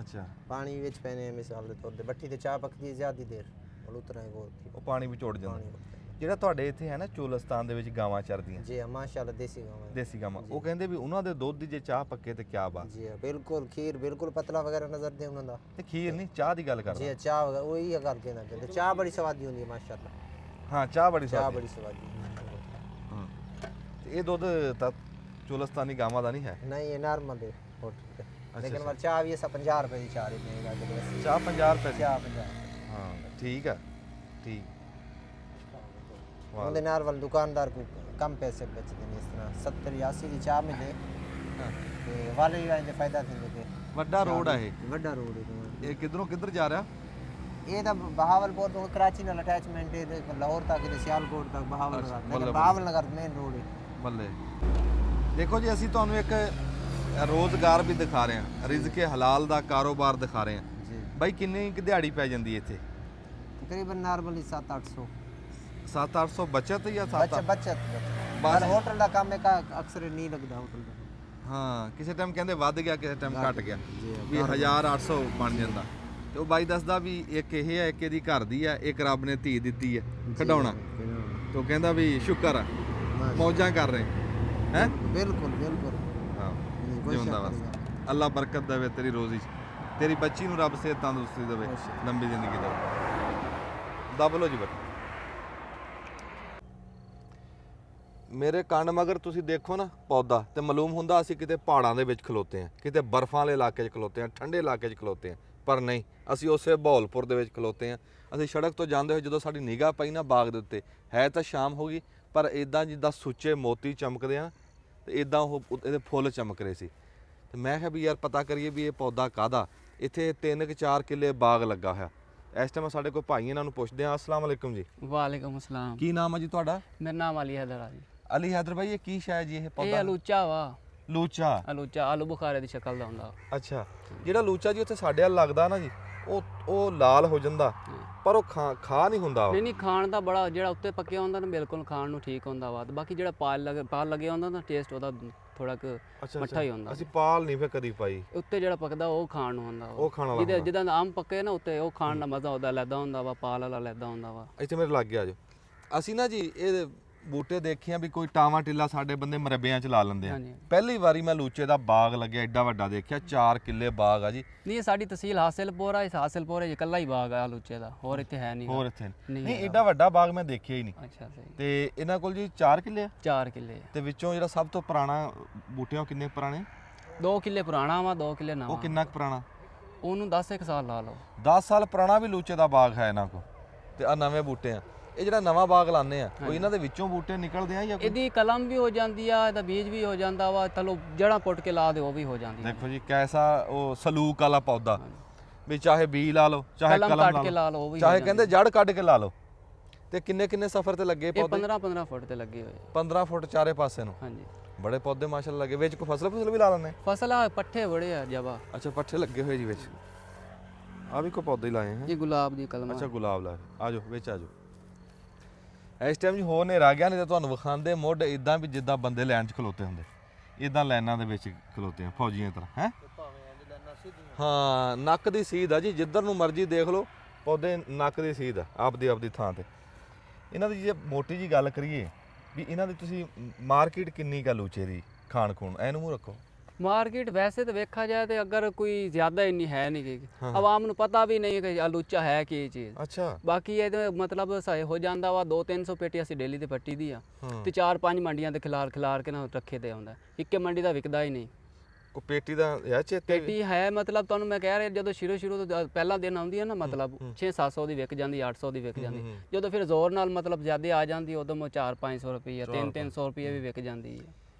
ਅੱਛਾ पानी विच पैने मिसाल दे तौर ते बट्ठी ते चाह पकदी है ज्यादा देर और उतना ही वो ਉਹ ਪਾਣੀ ਵਿੱਚ ਉੱਡ ਜਾਂਦਾ। पानी ਜਿਹੜਾ ਤੁਹਾਡੇ ਇੱਥੇ ਹੈ ਨਾ ਚੋਲਸਤਾਨ ਦੇ ਵਿੱਚ ਗਾਵਾਂ ਚਰਦੀਆਂ, जी हां माशाल्लाह देसी गांव है ਦੇਸੀ ਗਾਵਾਂ, ਉਹ ਕਹਿੰਦੇ ਵੀ ਉਹਨਾਂ ਦੇ ਦੁੱਧ ਦੀ ਜੇ ਚਾਹ ਪੱਕੇ ਤੇ ਕਿਆ ਬਾਤ। जी हां बिल्कुल खीर बिल्कुल पतला वगैरह नजर दे उन्हां दा ਤੇ ਖੀਰ ਨਹੀਂ, ਚਾਹ ਦੀ ਗੱਲ जी ਕਰਦਾ। हां चाह वगैरह वही है करके ना कहते चाह बड़ी स्वादी होंदी है माशाल्लाह ਹਾਂ ਚਾਹ ਬੜੀ चाह ਸਵਾਦ। बड़ी स्वादी ਹਾਂ ਤੇ ਇਹ ਦੁੱਧ ਤਾਂ ਚੋਲਸਤਾਨੀ ਗਾਵਾਂ ਦਾ ਨਹੀਂ ਹੈ। नहीं ये नॉर्मल है होटल पे अच्छा, लेकिन अच्छा। वो चाह भी ऐसा 50 रुपए की चाह देते हैं आगे बस ਚਾਹ 50 ਰੁਪਏ ਦੀ? चाह 50 ਹਾਂ ਠੀਕ ਆ, ਠੀਕ। ਵਾਹ उनके नॉर्मल दुकानदार को कम पैसे बेचते हैं इस तरह 70 या 80 की चाह में दे ते वाले वाले फायदा थे के ਵੱਡਾ ਰੋਡ ਆ ਇਹ। ਵੱਡਾ ਰੋਡ ਹੈ ਇਹ ਕਿੱਧਰੋਂ ਕਿੱਧਰ ਜਾ ਰਿਹਾ? ਇਹ ਤਾਂ ਬਹਾਵਲਪੁਰ ਤੋਂ ਕਰਾਚੀ ਨਾਲ ਅਟੈਚਮੈਂਟ ਹੈ ਤੇ ਲਾਹੌਰ ਤੱਕ ਤੇ ਸਿਆਲਕੋਟ ਤੱਕ ਬਹਾਵਲ ਅੱਛਾ, ਲੇਕਿਨ ਬੱਲੇ। ਬਹਾਵਲ ਨਗਰ ਮੇਨ ਰੋਡ ਹੈ ਬੱਲੇ। ਦੇਖੋ ਜੀ ਅਸੀਂ ਤੁਹਾਨੂੰ ਇੱਕ ਰੋਜ਼ਗਾਰ ਵੀ ਦਿਖਾ ਰਹੇ ਹਾਂ, ਰਿਜ਼ਕੇ ਹਲਾਲ ਦਾ ਕਾਰੋਬਾਰ ਦਿਖਾ ਰਹੇ ਹਾਂ। ਜੀ ਬਾਈ ਕਿੰਨੀ ਕੁ ਦਿਹਾੜੀ ਪੈ ਜਾਂਦੀ ਹੈ ਇੱਥੇ? ਤਕਰੀਬਨ ਨਾਰਮਲੀ 7-800 7-800 ਬਚਤ ਜਾਂ 7? ਬਚਤ ਬਸ। ਬਸ ਹੋਟਲ ਦਾ ਕੰਮ ਇੱਕ ਅਕਸਰ ਨਹੀਂ ਲੱਗਦਾ ਹੋਟਲ ਦਾ ਹਾਂ ਕਿਸੇ ਟਾਈਮ ਕਹਿੰਦੇ ਵੱਧ ਗਿਆ, ਕਿਸੇ ਟਾਈਮ ਘਟ ਗਿਆ, ਜੀ, ਵੀ 1800 ਬਣ ਜਾਂਦਾ। ਤੇ ਉਹ ਬਾਈ ਦੱਸਦਾ ਵੀ ਇੱਕ ਇਹ ਹੈ, ਇੱਕ ਇਹਦੀ ਘਰ ਦੀ ਆ, ਇੱਕ ਰੱਬ ਨੇ ਧੀ ਦਿੱਤੀ ਹੈ ਖਿਡੌਣਾ। ਤੇ ਉਹ ਕਹਿੰਦਾ ਵੀ ਸ਼ੁਕਰ ਆ, ਮੌਜਾਂ ਕਰ ਰਹੇ ਹੈ। बिल्कुल बिल्कुल ਹਾਂ नहीं, कोई ਜਿਉਂਦਾ शक ਬਸ नहीं। ਅੱਲਾ ਬਰਕਤ ਦੇਵੇ ਤੇਰੀ ਰੋਜ਼ੀ 'ਚ, ਤੇਰੀ ਬੱਚੀ ਨੂੰ ਰੱਬ ਸਿਹਤ ਤੰਦਰੁਸਤੀ ਦੇਵੇ, ਲੰਬੀ ਜ਼ਿੰਦਗੀ ਦੇਵੇ। ਦੱਬ ਲਓ ਜੀ ਬਟ ਮੇਰੇ ਕੰਨ ਮਗਰ ਤੁਸੀਂ ਦੇਖੋ ਨਾ ਪੌਦਾ, ਤੇ ਮਾਲੂਮ ਹੁੰਦਾ ਅਸੀਂ ਕਿਤੇ ਪਹਾੜਾਂ ਦੇ ਵਿੱਚ ਖਲੋਤੇ ਹਾਂ, ਕਿਤੇ ਬਰਫ਼ਾਂ ਵਾਲੇ ਇਲਾਕੇ 'ਚ ਖਲੋਤੇ ਹਾਂ, ਠੰਡੇ ਇਲਾਕੇ 'ਚ ਖਲੋਤੇ ਹਾਂ, ਪਰ ਨਹੀਂ, ਅਸੀਂ ਉਸੇ ਬਹਾਵਲਪੁਰ ਦੇ ਵਿੱਚ ਖਲੋਤੇ ਹਾਂ। ਅਸੀਂ ਸੜਕ ਤੋਂ ਜਾਂਦੇ ਹੋਏ ਜਦੋਂ ਸਾਡੀ ਨਿਗਾਹ ਪਈ ਨਾ ਬਾਗ ਦੇ ਉੱਤੇ, ਹੈ ਤਾਂ ਸ਼ਾਮ ਹੋ ਗਈ ਪਰ ਇਦਾਂ ਜਿੱਦਾਂ ਸੁੱਚੇ ਮੋਤੀ ਚਮਕਦੇ ਆ ਤੇ ਇਦਾਂ ਉਹ ਇਹਦੇ ਫੁੱਲ ਚਮਕ ਰਹੇ ਸੀ। ਤੇ ਮੈਂ ਕਿਹਾ ਵੀ ਯਾਰ ਪਤਾ ਕਰੀਏ ਵੀ ਇਹ ਪੌਦਾ ਕਾਹਦਾ। ਇੱਥੇ 3-4 ਕਿੱਲੇ ਬਾਗ ਲੱਗਾ ਹੋਇਆ। ਇਸ ਟਾਈਮ ਸਾਡੇ ਕੋਲ ਭਾਈ, ਇਹਨਾਂ ਨੂੰ ਪੁੱਛਦੇ ਹਾਂ। ਅਸਲਾਮ ਵਾਲੇਕੁਮ ਜੀ। ਵਾਲੇਕੁਮ ਅਸਲਾਮ। ਕੀ ਨਾਮ ਹੈ ਜੀ ਤੁਹਾਡਾ? ਮੇਰਾ ਨਾਮ ਅਲੀ ਹੈਦਰ ਆ ਜੀ। ਅਲੀ ਹੈਦਰ ਭਾਈ, ਇਹ ਕੀ ਸ਼ੈ ਜੀ ਇਹ ਇਹ ਪੌਦਾ? ਅਲੂਚਾ ਵਾ। ਲੂਚਾ। ਅਲੂਚਾ ਆਲੂ ਬੁਖਾਰੇ ਦੀ ਸ਼ਕਲ ਦਾ ਹੁੰਦਾ। ਅੱਛਾ, ਜਿਹੜਾ ਲੂਚਾ ਜੀ ਉੱਥੇ ਸਾਡੇ ਵੱਲ ਲੱਗਦਾ ਨਾ ਜੀ, ਉਹ ਲਾਲ ਹੋ ਜਾਂਦਾ ਪਰ ਉਹ ਖਾ ਨਹੀਂ ਹੁੰਦਾ। ਨਹੀਂ ਨਹੀਂ, ਖਾਣ ਦਾ ਬੜਾ, ਜਿਹੜਾ ਉੱਤੇ ਪੱਕਿਆ ਹੁੰਦਾ ਨਾ ਬਿਲਕੁਲ ਖਾਣ ਨੂੰ ਠੀਕ ਹੁੰਦਾ ਵਾ। ਬਾਕੀ ਜਿਹੜਾ ਪਾਲ ਲੱਗਿਆ ਹੁੰਦਾ ਨਾ, ਟੇਸਟ ਉਹਦਾ ਥੋੜਾ ਕੁ ਮੱਠਾ ਹੀ ਹੁੰਦਾ। ਅਸੀਂ ਪਾਲ ਨਹੀਂ ਫੇ ਕਦੀ ਪਾਈ। ਉੱਤੇ ਜਿਹੜਾ ਪੱਕਦਾ ਉਹ ਖਾਣ ਨੂੰ ਹੁੰਦਾ। ਉਹ ਖਾਣ ਵਾਲਾ ਜਿੱਦਾਂ ਆਮ ਪੱਕੇ ਨਾ ਉੱਤੇ, ਉਹ ਖਾਣ ਦਾ ਮਜ਼ਾ ਉਹਦਾ ਲੈਦਾ ਹੁੰਦਾ ਵਾ, ਪਾਲ ਵਾਲਾ ਲੈਦਾ ਹੁੰਦਾ ਵਾ। ਇੱਥੇ ਮੇਰੇ ਲੱਗ ਗਿਆ ਜੋ। ਅਸੀਂ ਨਾ ਜੀ ਇਹ ਬੂਟੇ ਦੇਖਿਆ ਵੀ ਕੋਈ ਟਾਵਾਂ ਟਿੱਲਾ ਸਾਡੇ ਬੰਦੇ ਮਰੱਬਿਆਂ 'ਚ ਲਾ ਲੈਂਦੇ ਆ। ਹਾਂਜੀ। ਪਹਿਲੀ ਵਾਰੀ ਮੈਂ ਲੂਚੇ ਦਾ ਬਾਗ ਲੱਗਿਆ, ਐਡਾ ਵੱਡਾ ਦੇਖਿਆ, 4 ਕਿੱਲੇ ਬਾਗ ਆ ਜੀ। ਨਹੀਂ, ਇਹ ਸਾਡੀ ਤਹਿਸੀਲ ਹਾਸਿਲਪੁਰ ਆ। ਇਸ ਹਾਸਿਲਪੁਰ 'ਚ ਇਕੱਲਾ ਹੀ ਬਾਗ ਆ ਲੂਚੇ ਦਾ, ਹੋਰ ਇੱਥੇ ਹੈ ਨਹੀਂ। ਹੋਰ ਇੱਥੇ ਨਹੀਂ ਨਹੀਂ, ਐਡਾ ਵੱਡਾ ਬਾਗ ਮੈਂ ਦੇਖਿਆ ਹੀ ਨਹੀਂ। ਅੱਛਾ ਸਹੀ। ਤੇ ਇਹਨਾਂ ਕੋਲ ਜੀ 4 ਕਿੱਲੇ ਆ। 4 ਕਿੱਲੇ। ਤੇ ਵਿੱਚੋਂ ਜਿਹੜਾ ਸਭ ਤੋਂ ਪੁਰਾਣਾ ਬੂਟੇ ਉਹ ਕਿੰਨੇ ਪੁਰਾਣੇ? 2 ਕਿੱਲੇ ਪੁਰਾਣਾ ਵਾ, 2 ਕਿੱਲੇ ਉਹ ਨਵਾਂ। ਕਿੰਨਾ ਕੁ ਪੁਰਾਣਾ? ਉਹਨੂੰ 10 ਸਾਲ ਲਾ ਲਓ। 10 ਸਾਲ ਪੁਰਾਣਾ ਵੀ ਲੂਚੇ ਦਾ ਬਾਗ ਹੈ ਇਹਨਾਂ ਕੋਲ। ਤੇ ਆ ਨਵੇਂ ਬੂਟੇ ਆ। ਇਹ ਜਿਹੜਾ ਨਵਾਂ ਬਾਗ ਲਾਉਂਦੇ ਆ, ਉਹ ਇਹਨਾਂ ਦੇ ਵਿੱਚੋਂ ਬੂਟੇ ਨਿਕਲਦੇ ਆ ਜਾਂ ਇਹਦੀ ਕਲਮ ਵੀ ਹੋ ਜਾਂਦੀ ਆ, ਇਹਦਾ ਬੀਜ ਵੀ ਹੋ ਜਾਂਦਾ ਵਾ, ਚਲੋ ਜੜਾਂ ਪੁੱਟ ਕੇ ਲਾ ਦੇ ਉਹ ਵੀ ਹੋ ਜਾਂਦੀ ਆ। ਦੇਖੋ ਜੀ ਕੈਸਾ ਉਹ ਸਲੂਕ ਵਾਲਾ ਪੌਦਾ, ਵੀ ਚਾਹੇ ਬੀ ਲਾ ਲਓ, ਚਾਹੇ ਕਲਮ ਕਲਮ ਕੱਟ ਕੇ ਲਾ ਲਓ, ਉਹ ਵੀ ਚਾਹੇ ਕਹਿੰਦੇ ਜੜ ਕੱਢ ਕੇ ਲਾ ਲਓ। ਤੇ ਕਿੰਨੇ ਸਫ਼ਰ ਤੇ ਲੱਗੇ ਇਹ ਪੌਦੇ? 15 ਫੁੱਟ ਤੇ ਲੱਗੇ ਹੋਏ। 15 ਫੁੱਟ ਚਾਰੇ ਪਾਸੇ ਨੂੰ। ਹਾਂਜੀ। ਬੜੇ ਪੌਦੇ ਮਾਸ਼ਾਅੱਲਾ ਲੱਗੇ। ਵਿੱਚ ਕੋਈ ਫਸਲ ਵੀ ਲਾ ਲੈਂਦੇ? ਫਸਲ ਆ, ਪੱਠੇ ਬੜੇ ਆ ਜਵਾ। ਅੱਛਾ, ਪੱਠੇ ਲੱਗੇ ਹੋਏ ਜੀ ਵਿੱਚ। ਆ ਵੀ ਕੋਈ ਪੌਦੇ ਹੀ ਲਾਏ ਹੈ। ਇਹ ਗੁਲਾਬ ਦੀ ਕਲਮ ਆ। ਅੱਛਾ, ਗੁਲਾਬ ਲਾਏ। ਆ ਜਾਓ ਵਿੱਚ ਆ ਜਾਓ। ਇਸ ਟਾਈਮ ਜੀ ਹੋਰ ਹਨੇਰਾ ਗਿਆ, ਨਹੀਂ ਤਾਂ ਤੁਹਾਨੂੰ ਵਿਖਾਉਂਦੇ ਮੁੱਢ ਇਦਾਂ ਵੀ ਜਿੱਦਾਂ ਬੰਦੇ ਲਾਈਨ 'ਚ ਖਲੋਤੇ ਹੁੰਦੇ, ਇਦਾਂ ਲਾਈਨਾਂ ਦੇ ਵਿੱਚ ਖਲੋਤੇ ਆ ਫੌਜੀਆਂ ਤਰ੍ਹਾਂ ਹੈ। ਹਾਂ, ਨੱਕ ਦੀ ਸੀਧ ਆ ਜੀ, ਜਿੱਧਰ ਨੂੰ ਮਰਜ਼ੀ ਦੇਖ ਲਓ ਪੌਦੇ ਨੱਕ ਦੀ ਸੀਧ ਆ ਆਪਦੀ ਥਾਂ ਤੇ। ਇਹਨਾਂ ਦੀ ਜੇ ਮੋਟੀ ਜੀ ਗੱਲ ਕਰੀਏ ਵੀ ਇਹਨਾਂ ਦੀ ਤੁਸੀਂ ਮਾਰਕੀਟ ਕਿੰਨੀ ਕਾ ਲੂਚੇ ਦੀ ਖਾਣ ਖੂਣ ਇਹਨੂੰ ਮੂੰਹ ਰੱਖੋ। ਮਾਰਕੀਟ ਵੈਸੇ ਤਾਂ ਵੇਖਾ ਜਾਏ ਤੇ ਅਗਰ ਕੋਈ ਜ਼ਿਆਦਾ ਇੰਨੀ ਹੈ ਨਹੀਂ ਕਿ ਆਵਾਮ ਨੂੰ ਪਤਾ ਵੀ ਨਹੀਂ ਕਿ ਆਲੂਚਾ ਹੈ ਕੀ ਚੀਜ਼। ਅੱਛਾ। ਬਾਕੀ ਇਹਦੇ ਮਤਲਬ ਸਹੀ ਹੋ ਜਾਂਦਾ ਵਾ। 200-300 ਪੇਟੀ ਅਸੀਂ ਡੇਲੀ ਤੇ ਪੱਟੀ ਦੀ ਆ, ਤੇ 4-5 ਮੰਡੀਆਂ ਤੇ ਖਿਲਾਰ ਕੇ ਨਾ ਰੱਖੇ ਤੇ ਆਉਂਦਾ। ਇੱਕੇ ਮੰਡੀ ਦਾ ਵਿਕਦਾ ਹੀ ਨਹੀਂ। ਕੋ ਪੇਟੀ ਦਾ ਹੈ ਚੇਤੇ? ਪੇਟੀ ਹੈ ਮਤਲਬ ਤੁਹਾਨੂੰ ਮੈਂ ਕਹਿ ਰਿਹਾ, ਜਦੋਂ ਸ਼ੁਰੂ ਤੋਂ ਪਹਿਲਾ ਦਿਨ ਆਉਂਦੀ ਹੈ ਨਾ, ਮਤਲਬ 600-700 ਦੀ ਵਿਕ ਜਾਂਦੀ, 800 ਦੀ ਵਿਕ ਜਾਂਦੀ। ਜਦੋਂ ਫਿਰ ਜ਼ੋਰ ਨਾਲ ਮਤਲਬ ਜ਼ਿਆਦਾ ਆ ਜਾਂਦੀ, ਉਦੋਂ 400-500 ਰੁਪਏ, 300-300 ਰੁਪਏ ਵੀ ਵਿਕ ਜਾਂਦੀ ਹੈ।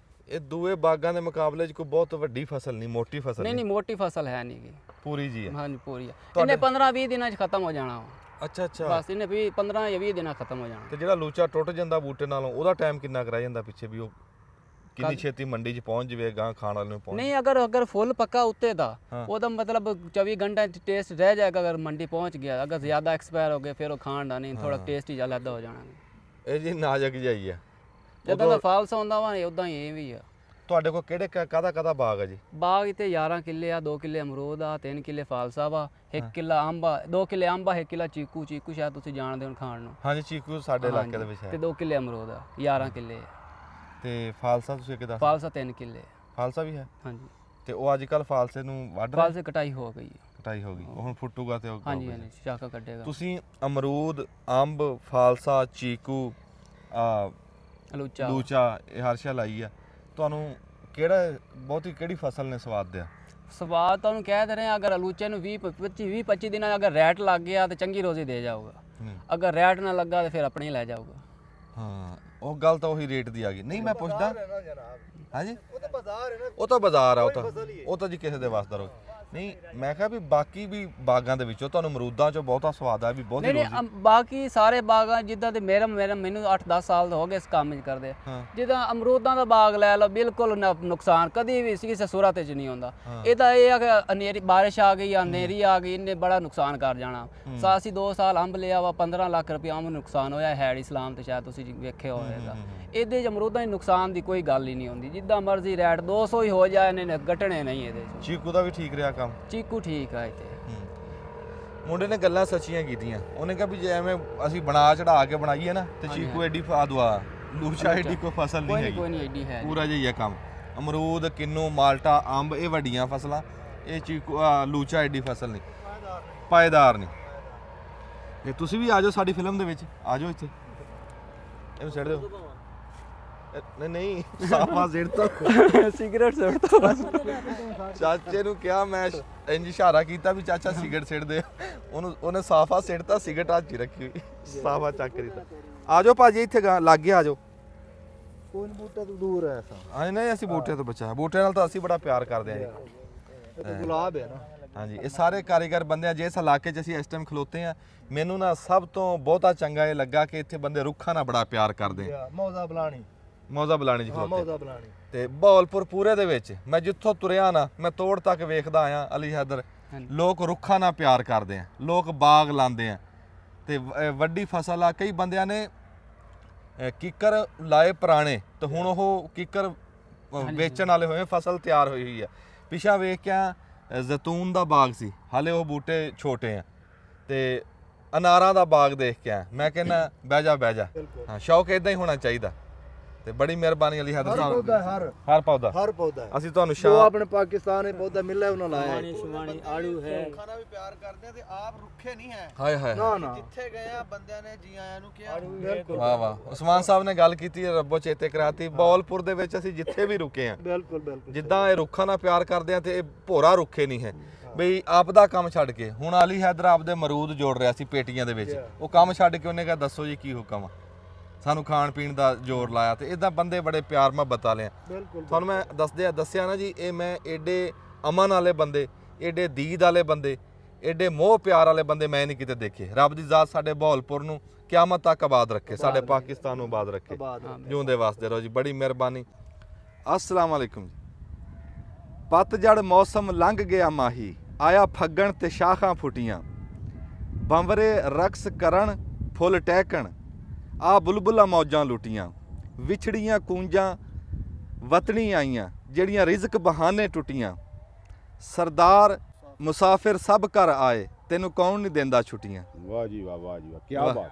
ਇਹ ਦੂਏ ਬਾਗਾਂ ਦੇ ਮੁਕਾਬਲੇ 'ਚ ਕੋਈ ਬਹੁਤ ਵੱਡੀ ਫਸਲ ਨਹੀਂ, ਮੋਟੀ ਫਸਲ ਨਹੀਂ, ਮੋਟੀ ਫਸਲ ਹੈ ਨਹੀਂ ਗੀ। ਪੂਰੀ ਜੀ ਹੈ। ਹਾਂਜੀ, ਪੂਰੀ ਆ। ਇਹਨੇ 15-20 ਦਿਨਾਂ 'ਚ ਖਤਮ ਹੋ ਜਾਣਾ ਵਾ। ਅੱਛਾ ਅੱਛਾ। ਬਸ ਇਹਨੇ 15 ਜਾਂ 20 ਦਿਨਾਂ ਖਤਮ ਹੋ ਜਾਣਾ। ਤੇ ਜਿਹੜਾ ਲੂਚਾ ਟੁੱਟ ਜਾਂਦਾ ਬੂਟੇ ਨਾਲੋਂ, ਉਹਦਾ ਟਾਈਮ ਕਿੰਨਾ ਕੁ ਰਹਿ ਜਾਂਦਾ ਪਿੱਛੇ ਵੀ ਉਹ ਕਿੰਨੀ ਛੇਤੀ ਮੰਡੀ 'ਚ ਪਹੁੰਚ ਜਵੇ, ਗਾਂ ਖਾਣ ਵਾਲੇ ਨੂੰ ਪਹੁੰਚ? ਨਹੀਂ, ਅਗਰ ਫੁੱਲ ਪੱਕਾ ਉੱਤੇ ਦਾ, ਉਹਦਾ ਮਤਲਬ 24 ਘੰਟੇ ਟੇਸਟ ਰਹਿ ਜਾਏਗਾ। ਅਗਰ ਮੰਡੀ ਪਹੁੰਚ ਗਿਆ, ਅਗਰ ਜ਼ਿਆਦਾ ਐਕਸਪਾਇਰ ਹੋ ਗਏ, ਫਿਰ ਉਹ ਖਾਣ ਦਾ ਨਹੀਂ, ਥੋੜਾ ਟੇਸਟ ਹੀ ਅਲੱਗ ਹੋ ਜਾਣਾ। ਇਹ ਜੀ ਨਾਜ਼ੁਕ ਜਾਈ ਆ। ਜਦੋਂ ਦਾ ਫਾਲਸ ਆਉਂਦਾ ਵਾ, ਉਦਾਂ ਹੀ ਇਹ ਵੀ ਆ। ਤੁਹਾਡੇ ਕੋਲ ਕਿਹੜੇ ਕਾਹਦਾ ਬਾਗ ਆ ਜੀ? ਬਾਗ ਤੇ 11 ਕਿੱਲੇ ਆ, 2 ਕਿੱਲੇ ਅਮਰੂਦ ਆ, 3 ਕਿੱਲੇ ਫਾਲਸਾ ਵਾ, 1 ਕਿੱਲਾ ਅੰਬ ਆ, 2 ਕਿੱਲੇ ਅੰਬ ਆ, 1 ਕਿੱਲਾ ਚੀਕੂ ਸ਼ਾਇਦ ਤੁਸੀਂ ਜਾਣਦੇ ਹੋ ਖਾਣ ਨੂੰ। ਹਾਂਜੀ, ਚੀਕੂ ਸਾਡੇ ਇਲਾਕੇ ਦੇ ਵਿੱਚ ਹੈ। ਤੇ 2 ਕਿੱਲੇ ਅਮਰੂਦ ਆ, 11 ਕਿੱਲੇ। ਤੇ ਫਾਲਸਾ ਤੁਸੀਂ ਕਿਦਾਂ? ਫਾਲਸਾ 3 ਕਿੱਲੇ। ਫਾਲਸਾ ਵੀ ਹੈ? ਹਾਂਜੀ। ਤੇ ਉਹ ਅੱਜ ਕੱਲ ਫਾਲਸੇ ਨੂੰ ਵੱਢ ਰਹੇ? ਫਾਲਸੇ ਕਟਾਈ ਹੋ ਗਈ। ਕਟਾਈ ਹੋ ਗਈ, ਉਹ ਹੁਣ ਫੁੱਟੂਗਾ ਤੇ ਉਹ ਹਾਂਜੀ, ਸ਼ਾਖਾ ਕੱਢੇਗਾ। ਤੁਸੀਂ ਅਮਰੂਦ, ਅੰਬ, ਫਾਲਸਾ, ਚੀਕੂ, ਲੂਚਾ, ਇਹ ਹਰ ਸ਼ੈ ਲਾਈ ਆ। ਤੁਹਾਨੂੰ ਕਿਹੜੀ ਫਸਲ ਨੇ ਸਵਾਦ ਦਿਆ? ਸਵਾਦ ਤੁਹਾਨੂੰ ਕਹਿ ਦੇ ਰਹੇ ਆ, ਅਗਰ ਆਲੂਚੇ ਨੂੰ 20-25 ਦਿਨਾਂ ਅਗਰ ਰੈਟ ਲੱਗ ਗਿਆ ਤੇ ਚੰਗੀ ਰੋਜ਼ੀ ਦੇ ਜਾਊਗਾ। ਅਗਰ ਰੈਟ ਨਾ ਲੱਗਾ ਤੇ ਫਿਰ ਆਪਣੇ ਹੀ ਲੈ ਜਾਊਗਾ। ਹਾਂ, ਉਹ ਗੱਲ ਤਾਂ ਉਹੀ ਰੇਟ ਦੀ ਆ ਗਈ। ਨਹੀਂ, ਮੈਂ ਪੁੱਛਦਾ ਹਾਂਜੀ, ਉਹ ਤਾਂ ਬਾਜ਼ਾਰ ਹੈ ਨਾ, ਉਹ ਤਾਂ ਜੀ ਕਿਸੇ ਦੇ ਵਾਸਤੇ ਰੋ। ਨਹੀਂ, ਮੈਂ ਕਿਹਾ ਵੀ ਬਾਕੀ ਵੀ ਬਾਗਾਂ ਦੇ ਵਿੱਚੋਂ ਤੁਹਾਨੂੰ ਅਮਰੂਦਾਂ ਚੋਂ ਬਹੁਤਾ ਸਵਾਦ ਆ ਵੀ ਬਹੁਤ ਨਹੀਂ, ਬਾਕੀ ਸਾਰੇ ਬਾਗਾਂ ਜਿੱਦਾਂ ਦੇ ਮੈਨੂੰ 8-10 ਸਾਲ ਹੋ ਗਏ ਇਸ ਕੰਮ 'ਚ ਕਰਦੇ। ਜਿੱਦਾਂ ਅਮਰੂਦਾਂ ਦਾ ਬਾਗ ਲੈ ਲਓ, ਬਿਲਕੁਲ ਨੁਕਸਾਨ ਕਦੀ ਵੀ ਕਿਸੇ ਸੂਰਤ 'ਚ ਨਹੀਂ ਹੁੰਦਾ। ਇਹ ਤਾਂ ਇਹ ਆ ਕਿ ਹਨੇਰੀ ਬਾਰਿਸ਼ ਆ ਗਈ, ਹਨੇਰੀ ਆ ਗਈ, ਇਹਨੇ ਬੜਾ ਨੁਕਸਾਨ ਕਰ ਜਾਣਾ। ਅਸੀਂ 2 ਸਾਲ ਅੰਬ ਲਿਆ ਵਾ, 15 ਲੱਖ ਰੁਪਏ ਅੰਬ ਨੁਕਸਾਨ ਹੋਇਆ ਹੈਡ ਇਸਲਾਮ ਤੇ, ਸ਼ਾਇਦ ਤੁਸੀਂ ਵੇਖਿਆ ਹੋਵੇਗਾ। ਇਹਦੇ 'ਚ ਅਮਰੂਦਾਂ ਦੀ ਨੁਕਸਾਨ ਦੀ ਕੋਈ ਗੱਲ ਹੀ ਨਹੀਂ ਹੁੰਦੀ। ਜਿੱਦਾਂ ਮਰਜ਼ੀ ਰੈਟ 200 ਹੀ ਹੋ ਜਾਏ, ਇਹਨੇ ਘਟਣੇ ਨਹੀਂ ਇਹਦੇ 'ਚ। ਚੀਕੂ ਦਾ ਵੀ ਠੀਕ ਰਿਹਾ ਕੰਮ? ਚੀਕੂ ਠੀਕ ਆ ਇੱਥੇ। ਮੁੰਡੇ ਨੇ ਗੱਲਾਂ ਸੱਚੀਆਂ ਕੀਤੀਆਂ। ਉਹਨੇ ਕਿਹਾ ਵੀ ਜੇ ਐਵੇਂ ਅਸੀਂ ਬਣਾ ਚੜਾ ਕੇ ਬਣਾਈਏ ਨਾ ਤੇ ਚੀਕੂ ਐਡੀ ਫਾਦਵਾ ਲੂਚਾ ਐਡੀ ਕੋਈ ਫਸਲ ਨਹੀਂ ਹੈਗੀ, ਕੋਈ ਨਹੀਂ ਐਡੀ ਹੈ ਪੂਰਾ ਜਿਹਾ ਹੀ ਆ ਕੰਮ। ਅਮਰੂਦ, ਕਿੰਨੂ, ਮਾਲਟਾ, ਅੰਬ ਇਹ ਵੱਡੀਆਂ ਫਸਲਾਂ, ਇਹ ਚੀਕੂ ਲੂਚਾ ਐਡੀ ਫਸਲ ਨਹੀਂ, ਪਾਏਦਾਰ ਨਹੀਂ। ਤੇ ਤੁਸੀਂ ਵੀ ਆ ਜਾਓ ਸਾਡੀ ਫਿਲਮ ਦੇ ਵਿੱਚ, ਆ ਜਾਓ ਇੱਥੇ, ਇਹਨੂੰ ਛੱਡ ਦਿਓ। ਨਹੀਂ ਨਹੀਂ ਸਾਫਾ ਸਿਰ ਤੋਂ ਸਿਗਰਟ ਸੁੱਟ ਦੋ ਬਸ। ਚਾਚੇ ਨੂੰ ਕਿਹਾ, ਮੈਂ ਇੰਜ ਇਸ਼ਾਰਾ ਕੀਤਾ ਵੀ ਚਾਚਾ ਸਿਗਰਟ ਸਿੱਟ ਦੇ, ਉਹਨੇ ਸਾਫਾ ਸਿੱਟਤਾ, ਸਿਗਰਟ ਹੱਥ 'ਚ ਹੀ ਰੱਖੀ ਹੋਈ, ਸਾਫਾ ਚੱਕ ਦਿੱਤਾ। ਆ ਜਾਓ ਭਾਜੀ ਇੱਥੇ ਲਾਗੇ ਆ ਜਾਓ। कौन बूटा तो दूर है ऐसा ਹਾਂ ਨਹੀਂ ਅਸੀਂ ਬੂਟੇ ਤੋਂ ਬਚਾ, ਬੂਟੇ ਨਾਲ ਤਾਂ ਅਸੀਂ ਬੜਾ ਪਿਆਰ ਕਰਦੇ ਹਾਂ ਜੀ। तो गुलाब है ना ਹਾਂਜੀ ਇਹ ਸਾਰੇ ਕਾਰੀਗਰ ਬੰਦੇ ਆ। ਜਿਸ ਇਲਾਕੇ 'ਚ ਅਸੀਂ ਇਸ ਟਾਈਮ ਖਲੋਤੇ ਆ, ਮੈਨੂੰ ਨਾ ਸਭ ਤੋਂ ਬਹੁਤਾ ਚੰਗਾ ਇਹ ਲੱਗਾ ਕਿ ਇੱਥੇ ਬੰਦੇ ਰੁੱਖਾਂ ਨਾਲ ਬੜਾ ਪਿਆਰ ਕਰਦੇ ਆ। मौजा बुलानी ਮੌਜ਼ਾ ਬੁਲਾਣੀ ਜੀ ਖਲੋਤੇ। मौजा बुलानी ਤੇ ਬਹਾਵਲਪੁਰ ਪੂਰੇ ਦੇ ਵਿੱਚ ਮੈਂ ਜਿੱਥੋਂ ਤੁਰਿਆ ਨਾ, ਮੈਂ ਤੋੜ ਤੱਕ ਵੇਖਦਾ ਆਇਆ ਅਲੀ ਹੈਦਰ, ਲੋਕ ਰੁੱਖਾਂ ਨਾਲ ਪਿਆਰ ਕਰਦੇ ਆ, ਲੋਕ ਬਾਗ ਲਾਉਂਦੇ ਆ ਤੇ ਵੱਡੀ ਫਸਲ ਆ। ਕਈ ਬੰਦਿਆਂ ਨੇ ਕਿੱਕਰ ਲਾਏ ਪੁਰਾਣੇ ਤੇ ਹੁਣ ਉਹ ਕਿੱਕਰ ਵੇਚਣ ਵਾਲੇ ਹੋਏ, ਫਸਲ ਤਿਆਰ ਹੋਈ ਹੋਈ ਆ। ਪਿਛਾ ਵੇਖ ਕੇ ਜ਼ੈਤੂਨ ਦਾ ਬਾਗ ਸੀ, ਹਾਲੇ ਉਹ ਬੂਟੇ ਛੋਟੇ ਆ, ਤੇ ਅਨਾਰਾਂ ਦਾ ਬਾਗ ਦੇਖ ਕੇ ਆ। ਮੈਂ ਕਹਿੰਦਾ ਬਹਿ ਜਾ ਹਾਂ, ਸ਼ੌਕ ਇਦਾਂ ਹੀ ਹੋਣਾ ਚਾਹੀਦਾ। ਤੇ ਬੜੀ ਮਿਹਰਬਾਨੀ ਅਲੀ ਹੈਦਰ ਸਾਹਿਬ। ਹਰ ਪੌਦਾ ਅਸੀਂ ਤੁਹਾਨੂੰ जो अपने पाकिस्तान में पौधा मिला है उन्होंने लाया है शिवानी आड़ू है ਖਾਣਾ ਵੀ ਪਿਆਰ ਕਰਦੇ ਆ ਤੇ ਆਪ ਰੁੱਖੇ ਨਹੀਂ ਹੈ ਹਾਏ ਹਾਏ ਜਿੱਥੇ ਗਏ ਆ ਬੰਦਿਆਂ ਨੇ ਜੀ ਆਇਆਂ ਨੂੰ ਕਿਹਾ ਵਾਹ ਵਾਹ। ਉਸਮਾਨ ਸਾਹਿਬ ਨੇ ਗੱਲ ਕੀਤੀ, ਰੱਬੋ ਚੇਤੇ ਕਰਾਤੀ। ਬਹਾਵਲਪੁਰ ਦੇ ਵਿੱਚ ਅਸੀਂ ਜਿੱਥੇ ਵੀ ਰੁਕੇ ਆ, ਬਿਲਕੁਲ ਜਿੱਦਾਂ ਇਹ ਰੁੱਖਾਂ ਨਾਲ ਪਿਆਰ ਕਰਦੇ ਆ ਤੇ ਇਹ ਭੋਰਾ ਰੁੱਖੇ ਨਹੀਂ ਹੈ ਬਈ। ਆਪ ਦਾ ਕੰਮ ਛੱਡ ਕੇ ਹੁਣ ਅਲੀ ਹੈਦਰ ਆਪਦੇ ਮਰੂਦ ਜੋੜ ਰਿਹਾ ਸੀ ਪੇਟੀਆਂ ਦੇ ਵਿੱਚ, ਉਹ ਕੰਮ ਛੱਡ ਕੇ ਉਹਨੇ ਕਿਹਾ ਦੱਸੋ ਜੀ ਕੀ ਹੁਕਮ ਆ, ਸਾਨੂੰ ਖਾਣ ਪੀਣ ਦਾ ਜ਼ੋਰ ਲਾਇਆ। ਤੇ ਇਦਾਂ ਬੰਦੇ ਬੜੇ ਪਿਆਰ ਮੁਹੱਬਤ ਵਾਲੇ ਆ। ਤੁਹਾਨੂੰ ਮੈਂ ਦੱਸਿਆ ਨਾ ਜੀ, ਇਹ ਮੈਂ ਏਡੇ ਅਮਨ ਵਾਲੇ ਬੰਦੇ, ਏਡੇ ਦੀਦ ਵਾਲੇ ਬੰਦੇ, ਏਡੇ ਮੋਹ ਪਿਆਰ ਵਾਲੇ ਬੰਦੇ ਮੈਂ ਨਹੀਂ ਕਿਤੇ ਦੇਖੇ। ਰੱਬ ਦੀ ਜ਼ਾਤ ਸਾਡੇ ਬਹਾਵਲਪੁਰ ਨੂੰ ਕਿਆਮਤ ਤੱਕ ਆਬਾਦ ਰੱਖੇ, ਸਾਡੇ ਪਾਕਿਸਤਾਨ ਨੂੰ ਆਬਾਦ ਰੱਖੇ। ਜਿਉਂਦੇ ਵਾਸਤੇ ਰਹੋ ਜੀ, ਬੜੀ ਮਿਹਰਬਾਨੀ। अस्सलाम वालेकुम जी। पतझड़ मौसम लंघ गया माही, आया फग्गण ते शाखां फुटियां, बंवरे रक्स करन फुल टहकण, आ बुलबुला मौजां लुटियां, विछड़ियां कूंजां वतनी आईयां, जड़ियां रिज़क बहाने टुटियां, सरदार मुसाफिर सब घर आए, तेनू कौन नहीं देंदा छुट्टियां। वाह जी वाह, वाह जी वाह, क्या वाह। बात,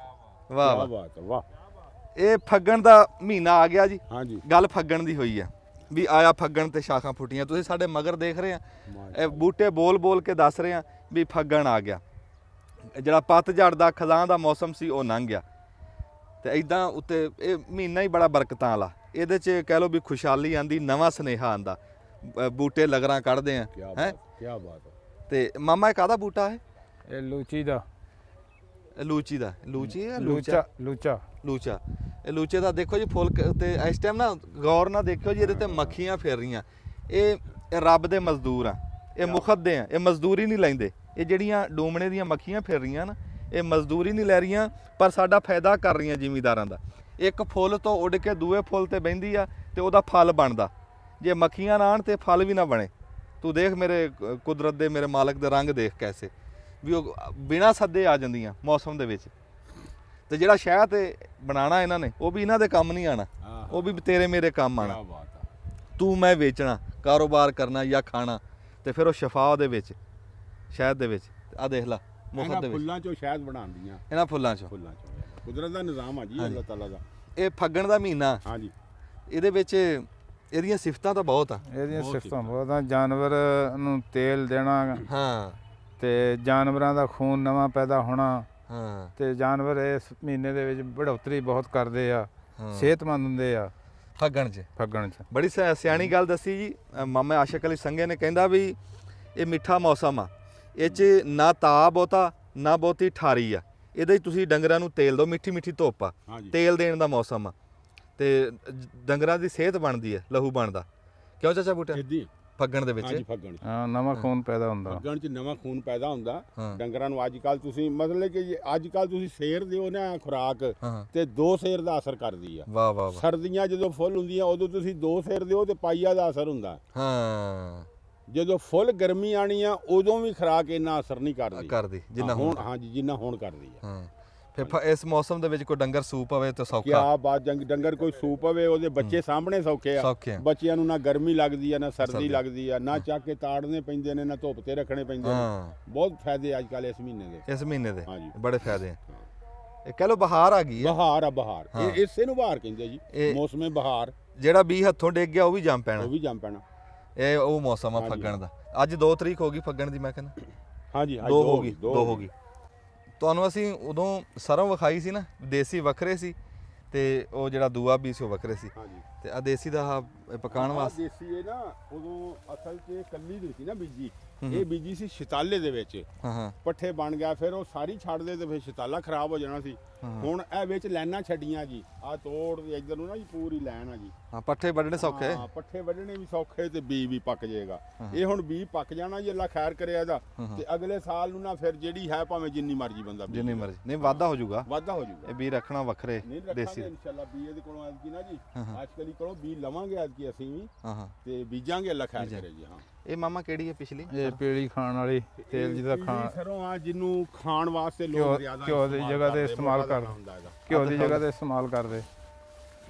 वाह क्या वाह। बात है, वाह। ਇਹ ਫੱਗਣ ਦਾ ਮਹੀਨਾ ਆ ਗਿਆ ਜੀ। हाँ जी ਗੱਲ ਫੱਗਣ ਦੀ ਹੋਈ ਆ ਵੀ ਆਇਆ ਫੱਗਣ ਤੇ ਸ਼ਾਖਾਂ ਫੁੱਟੀਆਂ। ਤੁਸੀਂ ਸਾਡੇ ਮਗਰ ਦੇਖ ਰਹੇ ਆ, ਇਹ ਬੂਟੇ ਬੋਲ ਕੇ ਦੱਸ ਰਹੇ ਆ ਵੀ ਫੱਗਣ ਆ ਗਿਆ। ਜਿਹੜਾ ਪਤਝੜ ਦਾ ਖਜ਼ਾਂ ਦਾ ਮੌਸਮ ਸੀ ਉਹ ਲੰਘ ਗਿਆ। ਤੇ ਇਦਾਂ ਉੱਤੇ ਇਹ ਮਹੀਨਾ ਹੀ ਬੜਾ ਬਰਕਤਾਂ ਵਾਲਾ। ਇਹਦੇ 'ਚ ਕਹਿ ਲਓ ਵੀ ਖੁਸ਼ਹਾਲੀ ਆਂਦੀ, ਨਵਾਂ ਸੁਨੇਹਾ ਆਂਦਾ, ਬੂਟੇ ਲਗਰਾਂ ਕੱਢਦੇ ਆ क्या ਹੈ। बात, क्या बात है। ਤੇ ਮਾਮਾ ਇਹ ਕਾਹਦਾ ਬੂਟਾ ਹੈ? ਇਹ ਲੂਚੀ ਦਾ ਲੂਚੀ ਦਾ। ਲੂਚੀ ਹੈ ਲੂਚਾ ਲੂਚਾ। ਇਹ ਲੂਚੇ ਦਾ ਦੇਖੋ ਜੀ ਫੁੱਲ ਤੇ ਇਸ ਟਾਈਮ ਨਾ ਗੌਰ ਨਾਲ ਦੇਖਿਓ ਜੀ, ਇਹਦੇ ਤੇ ਮੱਖੀਆਂ ਫੇਰ ਰਹੀਆਂ। ਇਹ ਰੱਬ ਦੇ ਮਜ਼ਦੂਰ ਆ, ਇਹ ਮੁਖੱਦੇ ਆ, ਇਹ ਮਜ਼ਦੂਰੀ ਨਹੀਂ ਲੈਂਦੇ। ਇਹ ਜਿਹੜੀਆਂ ਡੂਮਣੇ ਦੀਆਂ ਮੱਖੀਆਂ ਫੇਰ ਰਹੀਆਂ ਨਾ, ਇਹ ਮਜ਼ਦੂਰੀ ਨਹੀਂ ਲੈ ਰਹੀਆਂ, ਪਰ ਸਾਡਾ ਫਾਇਦਾ ਕਰ ਰਹੀਆਂ ਜ਼ਿਮੀਂਦਾਰਾਂ ਦਾ। ਇੱਕ ਫੁੱਲ ਤੋਂ ਉੱਡ ਕੇ ਦੂਏ ਫੁੱਲ ਤੇ ਬਹਿੰਦੀ ਆ ਤੇ ਉਹਦਾ ਫਲ ਬਣਦਾ। ਜੇ ਮੱਖੀਆਂ ਨਾ ਆਣ ਤੇ ਫਲ ਵੀ ਨਾ ਬਣੇ। ਤੂੰ ਦੇਖ ਮੇਰੇ ਕੁਦਰਤ ਦੇ, ਮੇਰੇ ਮਾਲਕ ਦੇ ਰੰਗ ਦੇਖ ਕੈਸੇ ਵੀ ਉਹ ਬਿਨਾਂ ਸੱਦੇ ਆ ਜਾਂਦੀਆਂ ਮੌਸਮ ਦੇ ਵਿੱਚ। ਤੇ ਜਿਹੜਾ ਸ਼ਹਿਦ ਬਣਾਉਣਾ ਇਹਨਾਂ ਨੇ, ਉਹ ਵੀ ਇਹਨਾਂ ਦੇ ਕੰਮ ਨਹੀਂ ਆਣਾ, ਉਹ ਵੀ ਤੇਰੇ ਮੇਰੇ ਕੰਮ ਆਣਾ। क्या बात है। ਤੂੰ ਮੈਂ ਵੇਚਣਾ, ਕਾਰੋਬਾਰ ਕਰਨਾ ਜਾਂ ਖਾਣਾ, ਤੇ ਫਿਰ ਉਹ ਸ਼ਫਾ ਉਹਦੇ ਵਿੱਚ, ਸ਼ਹਿਦ ਦੇ ਵਿੱਚ। ਆ ਦੇਖ ਲੈ ਮੁਫਤ ਇਹਨਾਂ ਦੇ ਵਿੱਚ, ਫੁੱਲਾਂ ਚੋਂ ਸ਼ਾਇਦ ਬਣਾਉਂਦੀਆਂ, ਇਹਨਾਂ ਫੁੱਲਾਂ 'ਚੋਂ। ਫੁੱਲਾਂ ਚੋਂ ਕੁਦਰਤ ਦਾ ਨਿਜ਼ਾਮ ਆ ਜੀ, ਅੱਲਾਹ ਤਾਲਾ ਦਾ। ਇਹ ਫੱਗਣ ਦਾ ਮਹੀਨਾ, ਹਾਂ ਜੀ ਇਹਦੇ ਵਿੱਚ ਇਹਦੀਆਂ ਸਿਫਤਾਂ ਤਾਂ ਬਹੁਤ ਆ। ਇਹਦੀਆਂ ਸਿਫਤਾਂ ਬਹੁਤ ਆ। ਜਾਨਵਰ ਨੂੰ ਤੇਲ ਦੇਣਾ ਹਾਂ ਤੇ ਜਾਨਵਰਾਂ ਦਾ ਖੂਨ ਨਵਾਂ ਪੈਦਾ ਹੋਣਾ, ਹਾਂ ਤੇ ਜਾਨਵਰ ਇਸ ਮਹੀਨੇ ਦੇ ਵਿੱਚ ਬੜੋਤਰੀ ਬਹੁਤ ਕਰਦੇ ਆ, ਸਿਹਤਮੰਦ ਹੁੰਦੇ ਆ ਫੱਗਣ 'ਚ। ਫੱਗਣ 'ਚ। ਬੜੀ ਸਿਆਣੀ ਗੱਲ ਦੱਸੀ ਜੀ ਮਾਮਾ ਆਸ਼ਕ ਅਲੀ ਸੰਘੇ ਨੇ। ਕਹਿੰਦਾ ਵੀ ਇਹ ਮਿੱਠਾ ਮੌਸਮ ਆ, ਇਹ 'ਚ ਨਾ ਤਾ ਬਹੁਤਾ ਨਾ ਬਹੁਤੀ ਠਾਰੀ ਆ। ਇਹਦੇ 'ਚ ਤੁਸੀਂ ਡੰਗਰਾਂ ਨੂੰ ਤੇਲ ਦਿਓ, ਮਿੱਠੀ ਮਿੱਠੀ ਧੁੱਪ ਆ, ਹਾਂ ਜੀ ਤੇਲ ਦੇਣ ਦਾ ਮੌਸਮ ਆ, ਤੇ ਡੰਗਰਾਂ ਦੀ ਸਿਹਤ ਬਣਦੀ ਹੈ, ਲਹੂ ਬਣਦਾ। ਕਿਉਂ ਚਾਚਾ ਬੂਟਾ? ਇੱਦੀ ਫੱਗਣ ਦੇ ਹਾਂ ਜੀ ਵਿੱਚ ਫੱਗਣ ਚ। ਹਾਂ, ਨਵਾਂ ਖੂਨ ਪੈਦਾ ਹੁੰਦਾ। ਫੱਗਣ ਚ ਨਵਾਂ ਖੂਨ ਪੈਦਾ ਹੁੰਦਾ ਹਾਂ। ਡੰਗਰਾਂ ਨੂੰ। ਅੱਜ ਕੱਲ ਤੁਸੀਂ ਮਤਲਬ ਕਿ ਜੇ ਅੱਜ ਕੱਲ ਤੁਸੀਂ ਸੇਰ ਦਿਓ ਨਾ ਖੁਰਾਕ, ਹਾਂ ਤੇ 2 ਸੇਰ ਦਾ ਅਸਰ ਕਰਦੀ ਆ। ਵਾਹ ਵਾਹ ਵਾਹ। ਸਰਦੀਆਂ ਜਦੋਂ ਫੁੱਲ ਹੁੰਦੀਆਂ ਉਦੋਂ ਤੁਸੀਂ 2 ਸੇਰ ਦਿਓ ਤੇ ਪਾਈਆ ਦਾ ਅਸਰ ਹੁੰਦਾ। ਹਾਂ ਜਦੋਂ ਫੁੱਲ ਗਰਮੀ ਆਣੀ ਆ ਉਦੋਂ ਵੀ ਖੁਰਾਕ ਇੰਨਾ ਅਸਰ ਨਹੀਂ ਕਰਦੀ ਕਰਦੀ ਜਿੰਨਾ ਹੁਣ। ਹੁਣ। ਹਾਂ ਜੀ ਜਿੰਨਾ ਹੁਣ ਕਰਦੀ ਆ। ਹਾਂ ਫਿਰ ਇਸ ਮੌਸਮ ਦੇ ਵਿੱਚ ਕੋਈ ਡੰਗਰ ਸੂਪ ਪਵੇ ਤਾਂ ਸੌਖਾ ਕਿਆ ਬਾਤ ਡੰਗਰ ਕੋਈ ਸੂਪ ਪਵੇ ਉਹਦੇ ਬੱਚੇ ਸਾਹਮਣੇ ਸੌਖੇ ਸੌਖੇ ਆ। ਬੱਚਿਆਂ ਨੂੰ ਨਾ ਗਰਮੀ ਲੱਗਦੀ ਆ ਨਾ ਸਰਦੀ ਲੱਗਦੀ ਆ ਨਾ ਚੱਕ ਕੇ ਤਾੜਨੇ ਪੈਂਦੇ ਨੇ ਨਾ ਧੁੱਪ ਤੇ ਰੱਖਣੇ ਪੈਂਦੇ ਨੇ ਹਾਂ ਬਹੁਤ ਫਾਇਦੇ ਅੱਜ ਕੱਲ ਇਸ ਮਹੀਨੇ ਦੇ ਇਸ ਮਹੀਨੇ ਦੇ ਹਾਂਜੀ। ਬੜੇ ਫਾਇਦੇ ਆ। ਇਹ ਕਹਿ ਲੋ ਬਹਾਰ ਆ ਗਈ ਆ। ਬਹਾਰ ਆ ਬਹਾਰ ਇਹ ਇਸੇ ਨੂੰ ਬਹਾਰ ਕਹਿੰਦੇ ਜੀ ਇਹ- ਮੌਸਮੇ ਬਹਾਰ ਜਿਹੜਾ ਬੀ ਹੱਥੋਂ ਡਿੱਗ ਗਿਆ ਉਹ ਵੀ ਜੰਮ ਪੈਣਾ। ਉਹ ਵੀ ਜੰਮ ਪੈਣਾ। ਇਹ ਉਹ ਮੌਸਮ ਆ ਫੱਗਣ ਦਾ। ਅੱਜ 2 ਤਰੀਕ ਹੋ ਗਈ ਫੱਗਣ ਦੀ, ਮੈਂ ਕਹਿੰਦਾ ਹਾਂਜੀ ਅੱਜ 2 ਹੋ ਗਈ 2 ਹੋ ਗਈ। ਤੁਹਾਨੂੰ ਅਸੀਂ ਉਦੋਂ ਸਰੋਂ ਵਿਖਾਈ ਸੀ ਨਾ, ਦੇਸੀ ਵੱਖਰੇ ਸੀ ਤੇ ਉਹ ਜਿਹੜਾ ਦੂਆ ਵੀ ਸੀ ਉਹ ਵੱਖਰੇ ਸੀ। ਹਾਂਜੀ ਤੇ ਆ ਦੇਸੀ ਦਾ ਆਹ ਪਕਾਉਣ ਵਾਸਤੇ ਦੇਸੀ ਇਹ ਨਾ ਉਦੋਂ ਅਸਲ 'ਚ ਕੱਲੀ ਦੀ ਸੀ ਨਾ ਬੀਜੀ, ਇਹ ਬੀਜੀ ਸੀ ਸ਼ਤਾਲੇ ਦੇ ਵਿੱਚ। ਹਾਂ ਪੱਠੇ ਬਣ ਗਿਆ ਫਿਰ ਉਹ ਸਾਰੀ ਛੱਡ ਦੇ ਤੇ ਫਿਰ ਸ਼ਤਾਲਾ ਖਰਾਬ ਹੋ ਜਾਣਾ ਸੀ। ਹੁਣ ਇਹ ਵਿੱਚ ਲਾਈਨਾਂ ਛੱਡੀਆਂ ਜੀ, ਆ ਤੋੜ ਦੇ ਇੱਧਰ ਨੂੰ ਨਾ ਜੀ ਪੂਰੀ ਲਾਈਨ ਆ ਜੀ। ਹਾਂ ਪੱਠੇ ਵੱਢਣੇ ਸੌਖੇ। ਹਾਂ ਪੱਠੇ ਵੱਢਣੇ ਵੀ ਸੌਖੇ ਤੇ ਬੀ ਵੀ ਪੱਕ ਜਾਏਗਾ। ਇਹ ਹੁਣ ਬੀ ਪੱਕ ਜਾਣਾ ਜੀ, ਅੱਲਾ ਖੈਰ ਕਰਿਆ ਇਹਦਾ। ਤੇ ਅਗਲੇ ਸਾਲ ਨੂੰ ਨਾ ਫਿਰ ਜਿਹੜੀ ਹੈ ਭਾਵੇਂ ਜਿੰਨੀ ਮਰਜ਼ੀ ਬੰਦਾ ਬੀਜ ਜਿੰਨੀ ਮਰਜ਼ੀ ਨਹੀਂ ਵਾਧਾ ਹੋ ਜਾਊਗਾ। ਵਾਧਾ ਹੋ ਜਾਊਗਾ। ਇਹ ਵੀ ਰੱਖਣਾ ਵੱਖਰੇ ਨਹੀਂ ਦੇਸੀ। ਰੱਖਾਂਗੇ ਇਨਸ਼ਾਅੱਲਾ ਬੀ ਇਹਦੇ ਕੋਲੋਂ ਐਤਕੀ ਨਾ ਜੀ, ਅੱਜਕੱਲ ਕੋਲੋਂ ਬੀ ਲਵਾਂਗੇ ਐਤਕੀ ਅਸੀਂ ਵੀ ਹਾਂ ਤੇ ਬੀਜਾਂਗੇ, ਅੱਲਾ ਖੈਰ ਕਰੇ ਜੀ। ਹਾਂ ਇਹ ਮਾਮਾ ਕਿਹੜੀ ਹੈ ਪਿਛਲੀ? ਇਹ ਪੀਲੀ ਖਾਣ ਵਾਲੀ ਤੇਲ ਜਿਹਦਾ ਖਾਣ ਸਰੋਂ ਆ ਜਿਹਨੂੰ ਖਾਣ ਵਾਸਤੇ ਲੋਕ ਜ਼ਿਆਦਾ ਘਿਓ ਦੀ ਜਗ੍ਹਾ ਤੇ ਇਸਤੇਮਾਲ ਕਰਦੇ, ਹੁੰਦਾ ਹੈਗਾ। ਘਿਓ ਦੀ ਜਗ੍ਹਾ ਤੇ ਇਸਤੇਮਾਲ ਕਰਦੇ।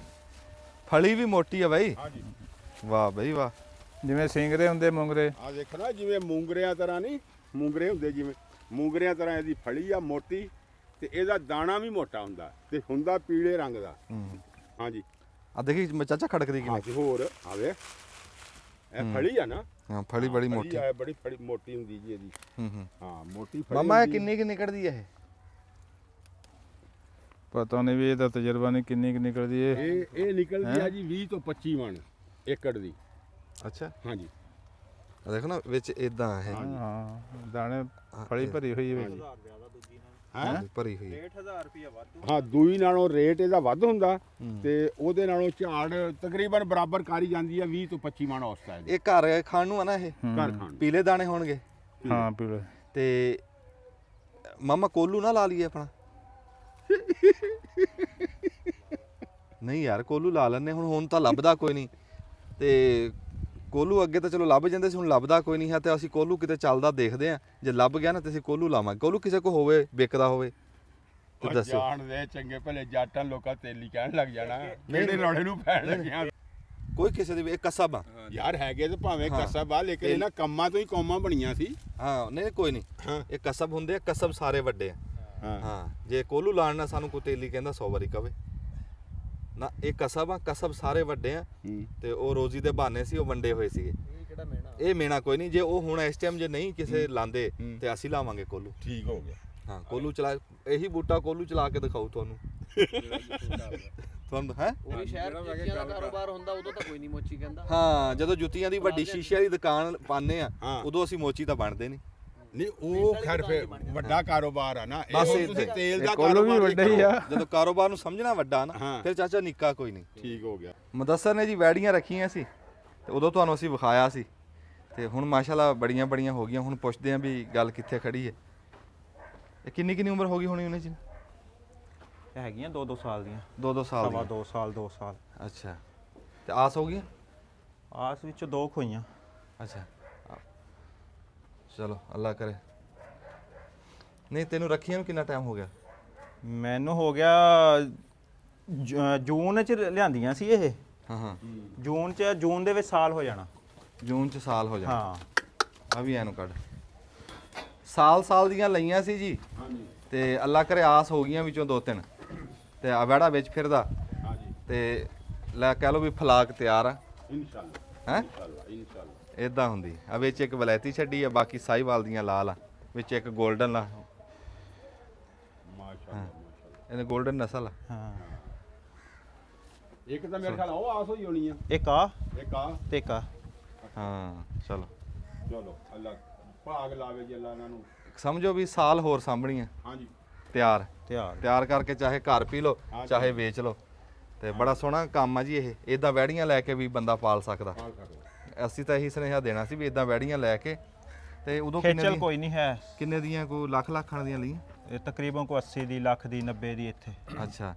ਫਲੀ ਵੀ ਮੋਟੀ ਆ ਬਾਈ। ਹਾਂਜੀ ਵਾਹ ਬਈ ਵਾਹ। ਜਿਵੇਂ ਸਿੰਗਰੇ ਹੁੰਦੇ ਮੂੰਗਰੇ, ਆ ਦੇਖਣਾ ਜਿਵੇਂ ਮੂੰਗਰਿਆਂ ਤਰ੍ਹਾਂ ਨਹੀਂ, ਮੂੰਗਰੇ ਹੁੰਦੇ ਜਿਵੇਂ ਮੂੰਗਰਿਆਂ ਤਰ੍ਹਾਂ ਇਹਦੀ ਫਲੀ ਆ ਮੋਟੀ ਤੇ ਇਹਦਾ ਦਾਣਾ ਵੀ ਮੋਟਾ ਹੁੰਦਾ ਤੇ ਹੁੰਦਾ ਪੀਲੇ ਰੰਗ ਦਾ। ਹਾਂਜੀ ਆ ਦੇਖੀ ਚਾਚਾ ਖੜਕਦੀ ਕਿਵੇਂ। ਤੇ ਹੋਰ ਆਵੇ ਇਹ ਫਲੀ ਆ ਨਾ। ਹਾਂ ਫਲੀ ਬੜੀ ਫਲੀ ਮੋਟੀ। ਆ, ਬੜੀ ਫਲੀ ਮੋਟੀ ਹੁੰਦੀ ਜੀ ਇਹਦੀ। ਹਾਂ ਮੋਟੀ ਫਲੀ ਮਾਮਾ ਇਹ ਹੁੰਦੀ। ਕਿੰਨੀ ਕਿ ਨਿਕਲਦੀ ਹੈ ਇਹ? ਪਤਾ ਨਹੀਂ ਵੀ ਇਹਦਾ ਤਜਰਬਾ ਨਹੀਂ ਕਿੰਨੀ ਕੁ ਨਿਕਲਦੀ ਇਹ। ਇਹ ਨਿਕਲਦੀ ਆ ਜੀ 20 ਤੋਂ 25 ਮਣ ਏਕੜ ਦੀ। ਅੱਛਾ ਹਾਂਜੀ ਆ ਦੇਖੋ ਨਾ ਵਿੱਚ ਇਦਾਂ ਹੈ ਹਾਂ ਦਾਣੇ ਫਲੀ ਭਰੀ ਹੋਈ ਹੈ ਵਿੱਚ। ਹੈ ਭਰੀ ਹੋਈ। ਹਾਂ ਦੂਈ ਨਾਲੋਂ ਰੇਟ ਇਹਦਾ ਵੱਧ ਹੁੰਦਾ ਤੇ ਉਹਦੇ ਨਾਲੋਂ ਝਾੜ ਤਕਰੀਬਨ ਬਰਾਬਰ ਕਰੀ ਜਾਂਦੀ ਆ 20 ਤੋਂ 25 ਮਣ ਔਸਤਾ ਇਹਦੀ ਇਹ ਘਰ ਖਾਣ ਨੂੰ ਆ ਨਾ ਇਹ ਘਰ ਖਾਣ। ਪੀਲੇ ਦਾਣੇ ਹੋਣਗੇ। ਹਾਂ ਪੀਲੇ। ਤੇ ਮਾਮਾ ਕੋਲੂ ਨਾ ਲਾ ਲਈਏ ਆਪਣਾ। ਨਹੀਂ ਯਾਰ ਕੋਲੂ ਲਾ ਲੈਣੇ ਹੁਣ ਤਾਂ ਲੱਭਦਾ ਕੋਈ ਨਹੀਂ। ਤੇ ਕੋਲੂ ਅੱਗੇ ਤਾਂ ਚਲੋ ਲੱਭ ਜਾਂਦੇ ਸੀ, ਹੁਣ ਲੱਭਦਾ ਕੋਈ ਨਹੀਂ ਹੈ। ਤੇ ਅਸੀਂ ਕੋਲੂ ਕਿਤੇ ਚੱਲਦਾ ਦੇਖਦੇ ਆ, ਜੇ ਲੱਭ ਗਿਆ ਨਾ ਤੇ ਅਸੀਂ ਕੋਲੂ ਲਾਵਾਂਗੇ। ਕੋਲੂ ਕਿਸੇ ਕੋ ਹੋਵੇ ਵਿਕਦਾ ਹੋਵੇ ਤੇ ਦੱਸੋ। ਜਾਣਦੇ ਚੰਗੇ ਭਲੇ ਜਾਟਾਂ ਲੋਕਾਂ ਤੇਲੀ ਕਹਿਣ ਲੱਗ ਜਾਣਾ ਕਿਹੜੇ ਰੋੜੇ ਨੂੰ ਪੈਣ ਲੱਗਿਆ। ਕੋਈ ਕਿਸੇ ਦੀ ਵੀ ਇਹ ਕਸਬ ਆ ਯਾਰ ਹੈਗੇ ਤੇ ਭਾਵੇਂ ਕਸਬ ਆ ਲੇਕਿਨ ਇਹਨਾਂ ਕੰਮਾਂ ਤੋਂ ਹੀ ਕੌਮਾਂ ਬਣੀਆਂ ਸੀ। ਹਾਂ ਨਹੀਂ ਕੋਈ ਨਹੀਂ ਇਹ ਕਸਬ ਹੁੰਦੇ ਆ। ਕਸਬ ਸਾਰੇ ਵੱਡੇ ਆ। ਹਾਂ ਹਾਂ ਜੇ ਕੋਲੂ ਲਾਣ ਨਾਲ ਸਾਨੂੰ ਕੋਈ ਤੇਲੀ ਕਹਿੰਦਾ 100 ਵਾਰੀ ਕਵੇ ਨਾ। ਇਹ ਕਸਬ ਆ, ਕਸਬ ਸਾਰੇ ਵੱਡੇ ਆ ਤੇ ਉਹ ਰੋਜ਼ੀ ਦੇ ਬਹਾਨੇ ਸੀ, ਉਹ ਵੰਡੇ ਹੋਏ ਸੀਗੇ। ਇਹ ਮੇਣਾ ਕੋਈ ਨਹੀਂ। ਜੇ ਉਹ ਹੁਣ ਇਸ ਟਾਈਮ ਜੇ ਨਹੀਂ ਕਿਸੇ ਲਾਂਦੇ ਤੇ ਅਸੀਂ ਲਾਵਾਂਗੇ ਕੋਲੂ। ਠੀਕ ਹੋ ਗਿਆ। ਹਾਂ ਕੋਲੂ ਚਲਾ, ਇਹੀ ਬੂਟਾ ਕੋਲੂ ਚਲਾ ਕੇ ਦਿਖਾਉ ਤੁਹਾਨੂੰ। ਤੁਹਾਨੂੰ ਹੈ ਪੂਰੀ ਸ਼ਹਿਰ ਜੁੱਤੀਆਂ ਦਾ ਕਾਰੋਬਾਰ ਹੁੰਦਾ ਉਦੋਂ ਤਾਂ ਕੋਈ ਨਹੀਂ ਮੋਚੀ ਕਹਿੰਦਾ। ਹਾਂ ਜਦੋਂ ਜੁੱਤੀਆਂ ਦੀ ਵੱਡੀ ਸ਼ੀਸ਼ੇ ਵਾਲੀ ਦੁਕਾਨ ਪਾਉਂਦੇ ਆ ਹਾਂ। ਉਦੋਂ ਅਸੀਂ ਮੋਚੀ ਤਾਂ ਬਣਦੇ ਨਹੀਂ। ਨਹੀਂ ਉਹ ਖੈਰ ਫਿਰ ਵੱਡਾ ਕਾਰੋਬਾਰ ਆ ਨਾ। ਬਸ ਇਹ ਇਹ ਤੁਸੀਂ ਤਾਂ- ਤੇਲ ਦਾ ਕੋਲੂ ਵੀ ਕਾਰੋਬਾਰ ਵੱਡਾ ਹੀ ਆ। ਜਦੋਂ ਕਾਰੋਬਾਰ ਨੂੰ ਸਮਝਣਾ ਵੱਡਾ ਨਾ ਹਾਂ। ਫਿਰ ਚਾਚਾ ਨਿੱਕਾ ਕੋਈ ਨਹੀਂ। ਠੀਕ ਹੋ ਗਿਆ। ਮੁਦੱਸਰ ਨੇ ਜੀ ਵੈੜੀਆਂ ਰੱਖੀਆਂ ਸੀ ਤੇ ਉਦੋਂ ਤੁਹਾਨੂੰ ਅਸੀਂ ਵਿਖਾਇਆ ਸੀ ਤੇ ਹੁਣ ਮਾਸ਼ਾਅੱਲਾ ਬੜੀਆਂ ਬੜੀਆਂ ਹੋ ਗਈਆਂ। ਹੁਣ ਪੁੱਛਦੇ ਆਂ ਵੀ ਗੱਲ ਕਿੱਥੇ ਖੜੀ ਹੈ। ਇਹ ਕਿੰਨੀ ਉਮਰ ਹੋ ਗਈ ਹੋਣੀ ਉਹਨੇ ਜੀ? ਇਹ ਹੈਗੀਆਂ 2-2 ਸਾਲ ਦੀਆਂ। 2 ਸਾਲ ਸਵਾ ਦੀ। 2 ਸਾਲ 2 ਸਾਲ। ਅੱਛਾ ਤੇ ਆਸ ਹੋ ਗਈ? ਆਸ ਵਿੱਚੋਂ 2 ਖੋਈਆਂ। ਅੱਛਾ ਚਲੋ ਅੱਲਾ ਕਰੇ। ਨਹੀਂ ਤੈਨੂੰ ਰੱਖੀਆਂ ਨੂੰ ਕਿੰਨਾ ਟਾਈਮ ਹੋ ਗਿਆ? ਮੈਨੂੰ ਹੋ ਗਿਆ ਜੂਨ ਚ ਲਿਆਂਦੀਆਂ ਸੀ ਇਹ। ਹਾਂ ਜੂਨ ਦੇ ਵਿੱਚ ਸਾਲ ਹੋ ਜਾਣਾ। ਜੂਨ ਚ ਸਾਲ ਹੋ ਜਾਣਾ। ਹਾਂ ਆ ਵੀ ਐਨੂੰ ਕੱਢ। ਸਾਲ ਦੀਆਂ ਲਈਆਂ ਸੀ ਜੀ ਤੇ ਅੱਲਾ ਕਰੇ ਆਸ ਹੋ ਗਈਆਂ ਵਿੱਚੋਂ 2-3 ਤੇ ਆ ਵੜਾ ਵਿੱਚ ਫਿਰਦਾ ਤੇ ਲੈ ਕਹਿ ਲੋ ਵੀ ਫਲਾਕ ਤਿਆਰ ਆ। ਇਨਸ਼ਾਅੱਲਾ ਹੈ ਇਨਸ਼ਾਅੱਲਾ ਇਦਾਂ ਹੁੰਦੀ ਆ। ਵਿੱਚ ਇੱਕ ਵਲੈਤੀ ਛੱਡੀ ਆ, ਬਾਕੀ ਸਾਈਵਾਲ ਦੀਆਂ ਲਾਲ ਆ, ਵਿੱਚ ਇੱਕ 골ਡਨ ਲਾ। ਮਾਸ਼ਾਅੱਲਾ ਇਹਨੇ 골ਡਨ ਨਸਲ ਆ। ਹਾਂ ਇੱਕ ਤਾਂ ਮੇਰੇ ਖਿਆਲ ਉਹ ਆਸ ਹੋਈ ਹੋਣੀ ਆ। ਇੱਕ ਆ ਇੱਕ ਆ ਤੇ ਇੱਕ ਆ। ਹਾਂ ਚਲੋ ਚਲੋ ਅੱਲਾ ਭਾਗ ਲਾਵੇ ਜੀ ਅੱਲਾ ਇਹਨਾਂ ਨੂੰ। ਸਮਝੋ ਵੀ ਸਾਲ ਹੋਰ ਸਾਂਭਣੀਆਂ ਹਾਂਜੀ ਤਿਆਰ ਤਿਆਰ ਕਰਕੇ ਚਾਹੇ ਘਰ ਪੀ ਲਓ ਚਾਹੇ ਵੇਚ ਲਓ। ਤੇ ਬੜਾ ਸੋਹਣਾ ਕੰਮ ਆ ਜੀ ਇਹ। ਇਦਾਂ ਵੈੜੀਆਂ ਲੈ ਕੇ ਵੀ ਬੰਦਾ ਪਾਲ ਸਕਦਾ। ਪਾਲ ਸਕਦੇ। ਅਸੀਂ ਤਾਂ ਇਹੀ ਸੁਨੇਹਾ ਦੇਣਾ ਸੀ ਵੀ ਇਦਾਂ ਵੈੜੀਆਂ ਲੈ ਕੇ ਤੇ ਉਦੋਂ ਖੇਚਲ ਕੋਈ ਨਹੀਂ ਹੈ। ਕਿੰਨੇ ਦੀਆਂ ਕੋਈ ਲੱਖਾਂ ਦੀਆਂ ਲਈਆਂ? ਇਹ ਤਕਰੀਬਨ ਕੋ 80 ਦੀ, ਲੱਖ ਦੀ, 90 ਦੀ ਇੱਥੇ। ਅੱਛਾ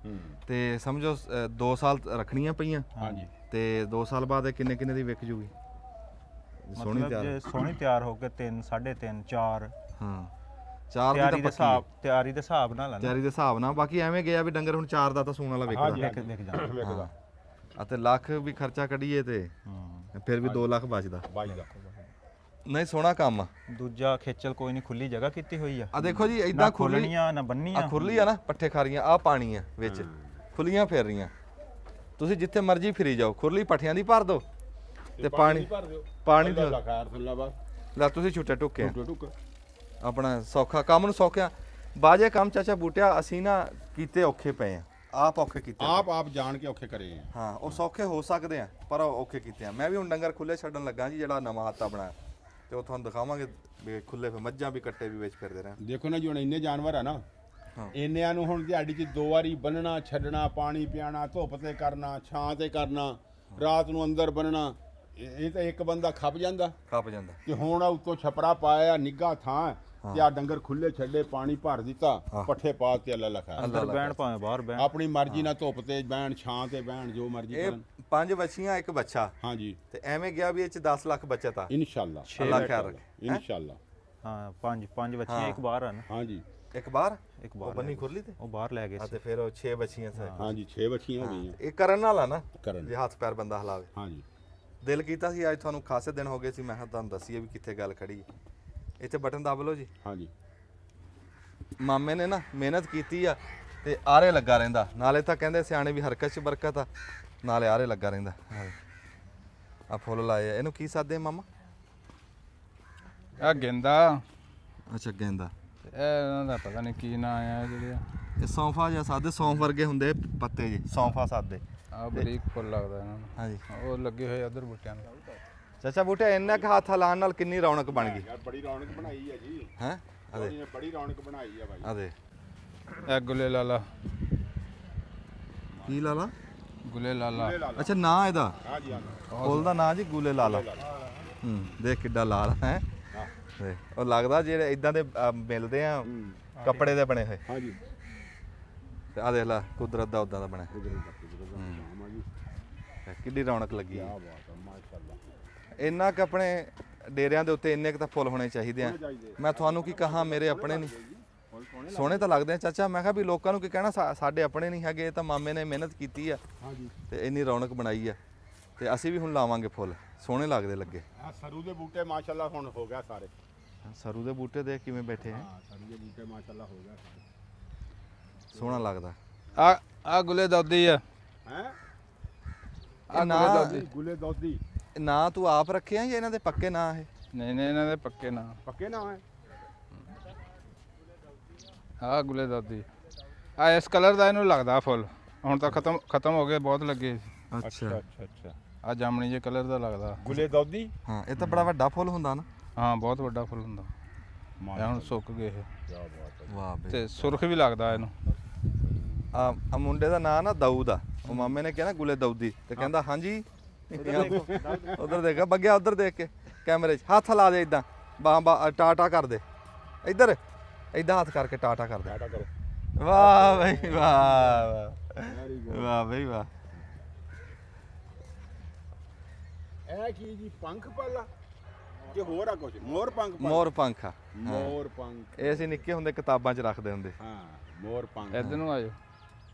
ਤੇ ਸਮਝੋ 2 ਸਾਲ ਰੱਖਣੀਆਂ ਪਈਆਂ ਹਾਂਜੀ ਤੇ 2 ਸਾਲ ਬਾਅਦ ਇਹ ਕਿੰਨੇ ਦੀ ਵਿਕ ਜੂਗੀ? ਸੋਹਣੀ ਮਤਲਬ ਤਿਆਰ। ਜੇ ਸੋਹਣੀ ਤਿਆਰ ਹੋ ਕੇ 3, 3.5, 4। ਹਾਂ ਚਾਰ ਦੀ ਤਿਆਰੀ ਤਾਂ ਦੇ ਹਿਸਾਬ ਨਾਲ ਆ ਨਾ। ਤਿਆਰੀ ਦੇ ਹਿਸਾਬ ਨਾਲ। ਬਾਕੀ ਐਵੇਂ ਗਿਆ ਵੀ ਡੰਗਰ ਹੁਣ 4 ਦਾ ਤਾਂ ਸੂਣ ਵਾਲਾ ਹਾਂਜੀ ਵੇਖਦਾ ਵਿਕ ਜਾਣਾ। ਵੇਖਦਾ ਅਤੇ ਲੱਖ ਵੀ ਖਰਚਾ ਕੱਢੀਏ ਤੇ ਫਿਰ ਵੀ 2 ਲੱਖ ਬਚਦਾ। ਬਾਈ ਦਾ ਨਹੀਂ ਸੋਹਣਾ ਕੰਮ ਆ। ਦੂਜਾ ਖੇਚਲ ਕੋਈ ਨਹੀਂ, ਖੁੱਲੀ ਜਗ੍ਹਾ ਕੀਤੀ ਹੋਈ ਆ। ਆ ਦੇਖੋ ਜੀ ਨਾ ਇਦਾਂ ਖੁਰਲੀ ਖੋਲਣੀਆਂ ਨਾ ਬੰਨੀਆਂ। ਆ ਖੁਰਲੀ ਆ ਨਾ, ਪੱਠੇ ਖਾਰੀਆਂ ਆ ਪਾਣੀ ਆ ਵਿੱਚ, ਖੁੱਲੀਆਂ ਫੇਰ ਰਹੀਆਂ। ਤੁਸੀਂ ਜਿੱਥੇ ਮਰਜ਼ੀ ਫਿਰੀ ਜਾਓ, ਖੁਰਲੀ ਪੱਠਿਆਂ ਦੀ ਭਰ ਦਿਓ ਤੇ ਪਾਣੀ ਪਾਣੀ ਤੇ ਖੈਰ ਸੁੱਲਾ ਬਸ ਲੈ ਤੁਸੀਂ ਛੁੱਟੇ ਟੁੱਕੇ ਟੁੱਕ ਆਪਣਾ ਸੌਖਾ ਕੰਮ ਨੂੰ ਸੌਖਿਆ। ਬਾਜੇ ਕੰਮ ਚਾਚਾ ਬੂਟਿਆ ਅਸੀਂ ਨਾ ਕੀਤੇ ਔਖੇ ਪਏ ਆ, ਆਪ ਔਖੇ ਕੀਤੇ ਆਪ ਜਾਣ ਕੇ ਔਖੇ ਕਰੇ ਆ। ਹਾਂ ਉਹ ਸੌਖੇ ਹੋ ਸਕਦੇ ਆ ਪਰ ਉਹ ਔਖੇ ਕੀਤੇ ਆ। ਮੈਂ ਵੀ ਹੁਣ ਡੰਗਰ ਖੁੱਲੇ ਛੱਡਣ ਲੱਗਾ ਜੀ, ਜਿਹੜਾ ਨਵਾਂ ਹੱਤਾ ਬਣਾਇਆ ਤੇ ਉਹ ਤੁਹਾਨੂੰ ਦਿਖਾਵਾਂਗੇ ਵੀ ਖੁੱਲੇ ਫੇ ਮੱਝਾਂ ਵੀ ਕੱਟੇ ਵੀ ਵਿੱਚ ਫਿਰਦੇ ਰਹਿਣ। ਦੇਖੋ ਨਾ ਜੀ ਹੁਣ ਇੰਨੇ ਜਾਨਵਰ ਆ ਨਾ, ਇੰਨਿਆਂ ਨੂੰ ਹੁਣ ਦਿਹਾੜੀ 'ਚ 2 ਵਾਰੀ ਬੰਨਣਾ ਛੱਡਣਾ, ਪਾਣੀ ਪਿਆਣਾ, ਧੁੱਪ ਤੇ ਕਰਨਾ, ਛਾਂ ਤੇ ਕਰਨਾ, ਰਾਤ ਨੂੰ ਅੰਦਰ ਬੰਨਣਾ, ਇਹ ਤਾਂ ਇੱਕ ਬੰਦਾ ਖੱਪ ਜਾਂਦਾ। ਤੇ ਹੁਣ ਆ ਉੱਤੋਂ ਛਪਰਾ ਪਾਇਆ, ਨਿੱਘਾ ਥਾਂ ਤੇ ਆ ਡੰਗਰ ਖੁੱਲੇ ਛੱਡੇ, ਪਾਣੀ ਭਰ ਦਿੱਤਾ, ਪੱਠੇ ਪਾ ਤੇ ਅੱਲਾ ਲਖਾ ਅੰਦਰ ਬਹਿਣ ਭਾਵੇਂ ਬਾਹਰ ਬਹਿਣ, ਆਪਣੀ ਮਰਜ਼ੀ ਨਾਲ ਧੁੱਪ ਤੇ ਬਹਿਣ, ਛਾਂ ਤੇ ਬਹਿਣ, ਜੋ ਮਰਜ਼ੀ ਇਹ ਕਰਨ। 5 ਬੱਚੀਆਂ ਇੱਕ ਬੱਚਾ ਹਾਂਜੀ ਤੇ ਐਵੇਂ ਗਿਆ ਵੀ ਇਹ ਚ 10 ਲੱਖ ਬਚਤ ਆ। ਇਨਸ਼ਾਅੱਲਾ ਅੱਲਾ ਖੈਰ ਰੱਖੇ। ਇਨਸ਼ਾਅੱਲਾ। ਹਾਂ ਪੰਜ ਬੱਚੀਆਂ, ਇੱਕ ਬਾਹਰ ਹਨ। ਹਾਂਜੀ ਇੱਕ ਬਾਹਰ ਇੱਕ ਉਹ ਬਾਹਰ ਬੰਨੀ ਖੁਰਲੀ ਤੇ ਉਹ ਬਾਹਰ ਲੈ ਗਏ ਸੀ। ਤੇ ਫਿਰ ਉਹ 6 ਬੱਚੀਆਂ ਸੀ। ਹਾਂਜੀ 6 ਬੱਚੀਆਂ ਹੋ ਗਈਆਂ ਇਹ ਕਰਨ ਵਾਲਾ ਨਾ ਕਰਨ। ਜੇ ਹੱਥ ਪੈਰ ਬੰਦਾ ਹਲਾਵੇ। ਹਾਂਜੀ ਦਿਲ ਕੀਤਾ ਸੀ ਅੱਜ ਤੁਹਾਨੂੰ ਖਾਸੇ ਦਿਨ ਹੋ ਗਏ ਸੀ, ਮੈਂ ਕਿਹਾ ਤੁਹਾਨੂੰ ਦੱਸੀਏ ਵੀ ਕਿੱਥੇ ਗੱਲ ਖੜੀ ਹੈ। ਇੱਥੇ ਬਟਨ ਦਬ ਲਓ ਜੀ। ਹਾਂਜੀ ਮਾਮੇ ਨੇ ਨਾ ਮਿਹਨਤ ਕੀਤੀ ਆ ਤੇ ਆਰੇ ਲੱਗਾ ਰਹਿੰਦਾ। ਨਾਲੇ ਤਾਂ ਕਹਿੰਦੇ ਸਿਆਣੇ ਵੀ ਹਰਕਤ 'ਚ ਬਰਕਤ ਆ, ਨਾਲੇ ਆਰੇ ਲੱਗਾ ਰਹਿੰਦਾ। ਆ ਫੁੱਲ ਲਾਏ ਆ, ਇਹਨੂੰ ਕੀ ਸਾਦੇ ਮਾਮਾ? ਆ ਗੇਂਦਾ ਅੱਛਾ ਗੇਂਦਾ। ਤੇ ਇਹ ਇਹਨਾਂ ਦਾ ਪਤਾ ਨਹੀਂ ਕੀ ਨਾਂ ਆ ਜਿਹੜੇ ਆ। ਇਹ ਸੌਂਫਾ ਜਾਂ ਸਾਦੇ ਸੌਂਫ ਵਰਗੇ ਹੁੰਦੇ ਪੱਤੇ ਜੀ, ਸੌਂਫਾ ਸਾਦੇ। ਆ ਬਰੀਕ ਫੁੱਲ ਲੱਗਦਾ ਇਹਨਾਂ ਨੂੰ। ਹਾਂਜੀ ਉਹ ਲੱਗੇ ਹੋਏ ਉਧਰ ਬੂਟਿਆਂ ਨੂੰ। ਚਾਚਾ ਬੂਟੇ ਇੰਨਾ ਕੁ ਹੱਥ ਹਲਾਉਣ ਨਾਲ ਕਿੰਨੀ ਰੌਣਕ ਬਣ ਗਈ ਯਾਰ ਬੜੀ ਰੌਣਕ ਬਣਾਈ ਹੈ ਜੀ, ਹੈ। ਅਦੇ ਇਹਨੇ ਬੜੀ ਰੌਣਕ ਬਣਾਈ ਹੈ ਭਾਈ। ਅਦੇ ਇਹ ਗੁਲੇ ਲਾਲਾ, ਕੀ ਲਾਲਾ? ਗੁਲੇ ਲਾਲਾ। ਅੱਛਾ ਨਾਂ ਇਹਦਾ ਹਾਂਜੀ ਹਾਂ ਫੁੱਲ ਦਾ ਨਾਂ ਜੀ ਗੁਲੇ ਲਾਲਾ। ਦੇਖ ਕਿੱਡਾ ਲਾਲ ਹੈ। ਉਹ ਲੱਗਦਾ ਜਿਹੜੇ ਇਦਾਂ ਦੇ ਮਿਲਦੇ ਆ ਕੱਪੜੇ ਦੇ ਬਣੇ ਹੋਏ। ਹਾਂਜੀ ਤੇ ਆ ਦੇਖ ਲੈ ਕੁਦਰਤ ਦਾ ਉਦਾਂ ਦਾ ਬਣਿਆ। ਕਿੱਡੀ ਰੌਣਕ ਲੱਗੀ ਹੈ। ਇੰਨਾ ਕੁ ਆਪਣੇ ਡੇਰਿਆਂ ਦੇ ਉੱਤੇ ਇੰਨੇ ਕੁ ਤਾਂ ਫੁੱਲ ਹੋਣੇ ਚਾਹੀਦੇ ਆ। ਮੈਂ ਤੁਹਾਨੂੰ ਕੀ ਕਹਾਂ, ਮੇਰੇ ਆਪਣੇ ਨਹੀਂ ਸੋਹਣੇ ਤਾਂ ਲੱਗਦੇ ਆ ਚਾਚਾ। ਮੈਂ ਕਿਹਾ ਵੀ ਲੋਕਾਂ ਨੂੰ ਕੀ ਕਹਿਣਾ, ਸਾਡੇ ਆਪਣੇ ਨਹੀਂ ਹੈਗੇ, ਇਹ ਤਾਂ ਮਾਮੇ ਨੇ ਮਿਹਨਤ ਕੀਤੀ ਆ ਤੇ ਇੰਨੀ ਰੌਣਕ ਬਣਾਈ ਆ ਤੇ ਅਸੀਂ ਵੀ ਹੁਣ ਲਾਵਾਂਗੇ ਫੁੱਲ, ਸੋਹਣੇ ਲੱਗਦੇ ਲੱਗੇ। ਆ ਸਰੂ ਦੇ ਬੂਟੇ ਮਾਸ਼ਾਅੱਲਾ ਹੁਣ ਹੋ ਗਿਆ ਸਾਰੇ। ਸਰੂ ਦੇ ਬੂਟੇ ਦੇਖ ਕਿਵੇਂ ਬੈਠੇ ਹੈ, ਸਰੂ ਦੇ ਬੂਟੇ ਮਾਸ਼ਾਅੱਲਾ ਹੋ ਗਿਆ ਸਾਰੇ। ਸੋਹਣਾ ਲੱਗਦਾ। ਆ ਗੁਲੇ ਦਾਦੀ ਆ। ਹੈ ਆ ਨਾ ਗੁਲੇ ਦੋਦੀ ਨਾ ਤੂੰ ਆਪ ਰੱਖਿਆ ਜਾਂ ਇਹਨਾਂ ਦੇ ਪੱਕੇ ਨਾਂ ਇਹ? ਨਹੀਂ ਇਹਨਾਂ ਦੇ ਪੱਕੇ ਨਾਂ। ਪੱਕੇ ਨਾ ਹੈ। ਆ ਗੁਲੇ ਦਾਦੀ ਆ ਇਸ ਕਲਰ ਦਾ ਇਹਨੂੰ ਲੱਗਦਾ ਫੁੱਲ। ਹੁਣ ਤਾਂ ਖਤਮ ਹੋ ਗਏ, ਬਹੁਤ ਲੱਗੇ ਸੀ। ਅੱਛਾ ਅੱਛਾ ਆ ਜਾਮਣੀ ਜੇ ਕਲਰ ਦਾ ਲੱਗਦਾ। ਗੁਲੇ ਦੋਦੀ ਹਾਂ ਇਹ ਤਾਂ ਬੜਾ ਵੱਡਾ ਫੁੱਲ ਹੁੰਦਾ ਨਾ। ਹਾਂ ਬਹੁਤ ਵੱਡਾ ਫੁੱਲ ਹੁੰਦਾ। ਇਹ ਹੁਣ ਸੁੱਕ ਗਏ ਇਹ। ਵਾਹ ਬਈ। ਤੇ ਸੁਰਖ ਵੀ ਲੱਗਦਾ ਇਹਨੂੰ। ਆ ਮੁੰਡੇ ਦਾ ਨਾਂ ਨਾ ਦਾਊਦ ਆ। ਉਹ ਮਾਮੇ ਨੇ ਕਿਹਾ ਨਾ ਗੁਲੇ ਦਾਊਦੀ ਤੇ ਕਹਿੰਦਾ ਹਾਂਜੀ। ਉਧਰ ਦੇਖਾ ਬੱਗਿਆ, ਉਧਰ ਦੇਖ ਕੇ ਕੈਮਰੇ 'ਚ ਹੱਥ ਲਾ ਦੇ ਇਦਾਂ, ਬਾਹ ਟਾਟਾ ਕਰ ਦੇ ਇੱਧਰ, ਇਦਾਂ ਹੱਥ ਕਰਕੇ ਟਾਟਾ ਕਰ ਦੇ। ਟਾਟਾ ਕਰੋ। ਵਾਹ ਬਈ ਵਾਹ, ਵਾਹ ਬਈ ਵਾਹ। ਇਹ ਕੀ ਜੀ ਪੰਖ ਪਾਲਾ ਕਿ ਹੋਰ ਆ ਕੁਝ? ਮੋਰ ਪੰਖ ਪਾਲਾ? ਮੋਰ ਪੰਖ ਆ। ਮੋਰ ਪੰਖ। ਇਹ ਅਸੀਂ ਨਿੱਕੇ ਹੁੰਦੇ ਕਿਤਾਬਾਂ 'ਚ ਰੱਖਦੇ ਹੁੰਦੇ। ਹਾਂ ਮੋਰ ਪੰਖ। ਇੱਧਰ ਨੂੰ ਆਜੋ।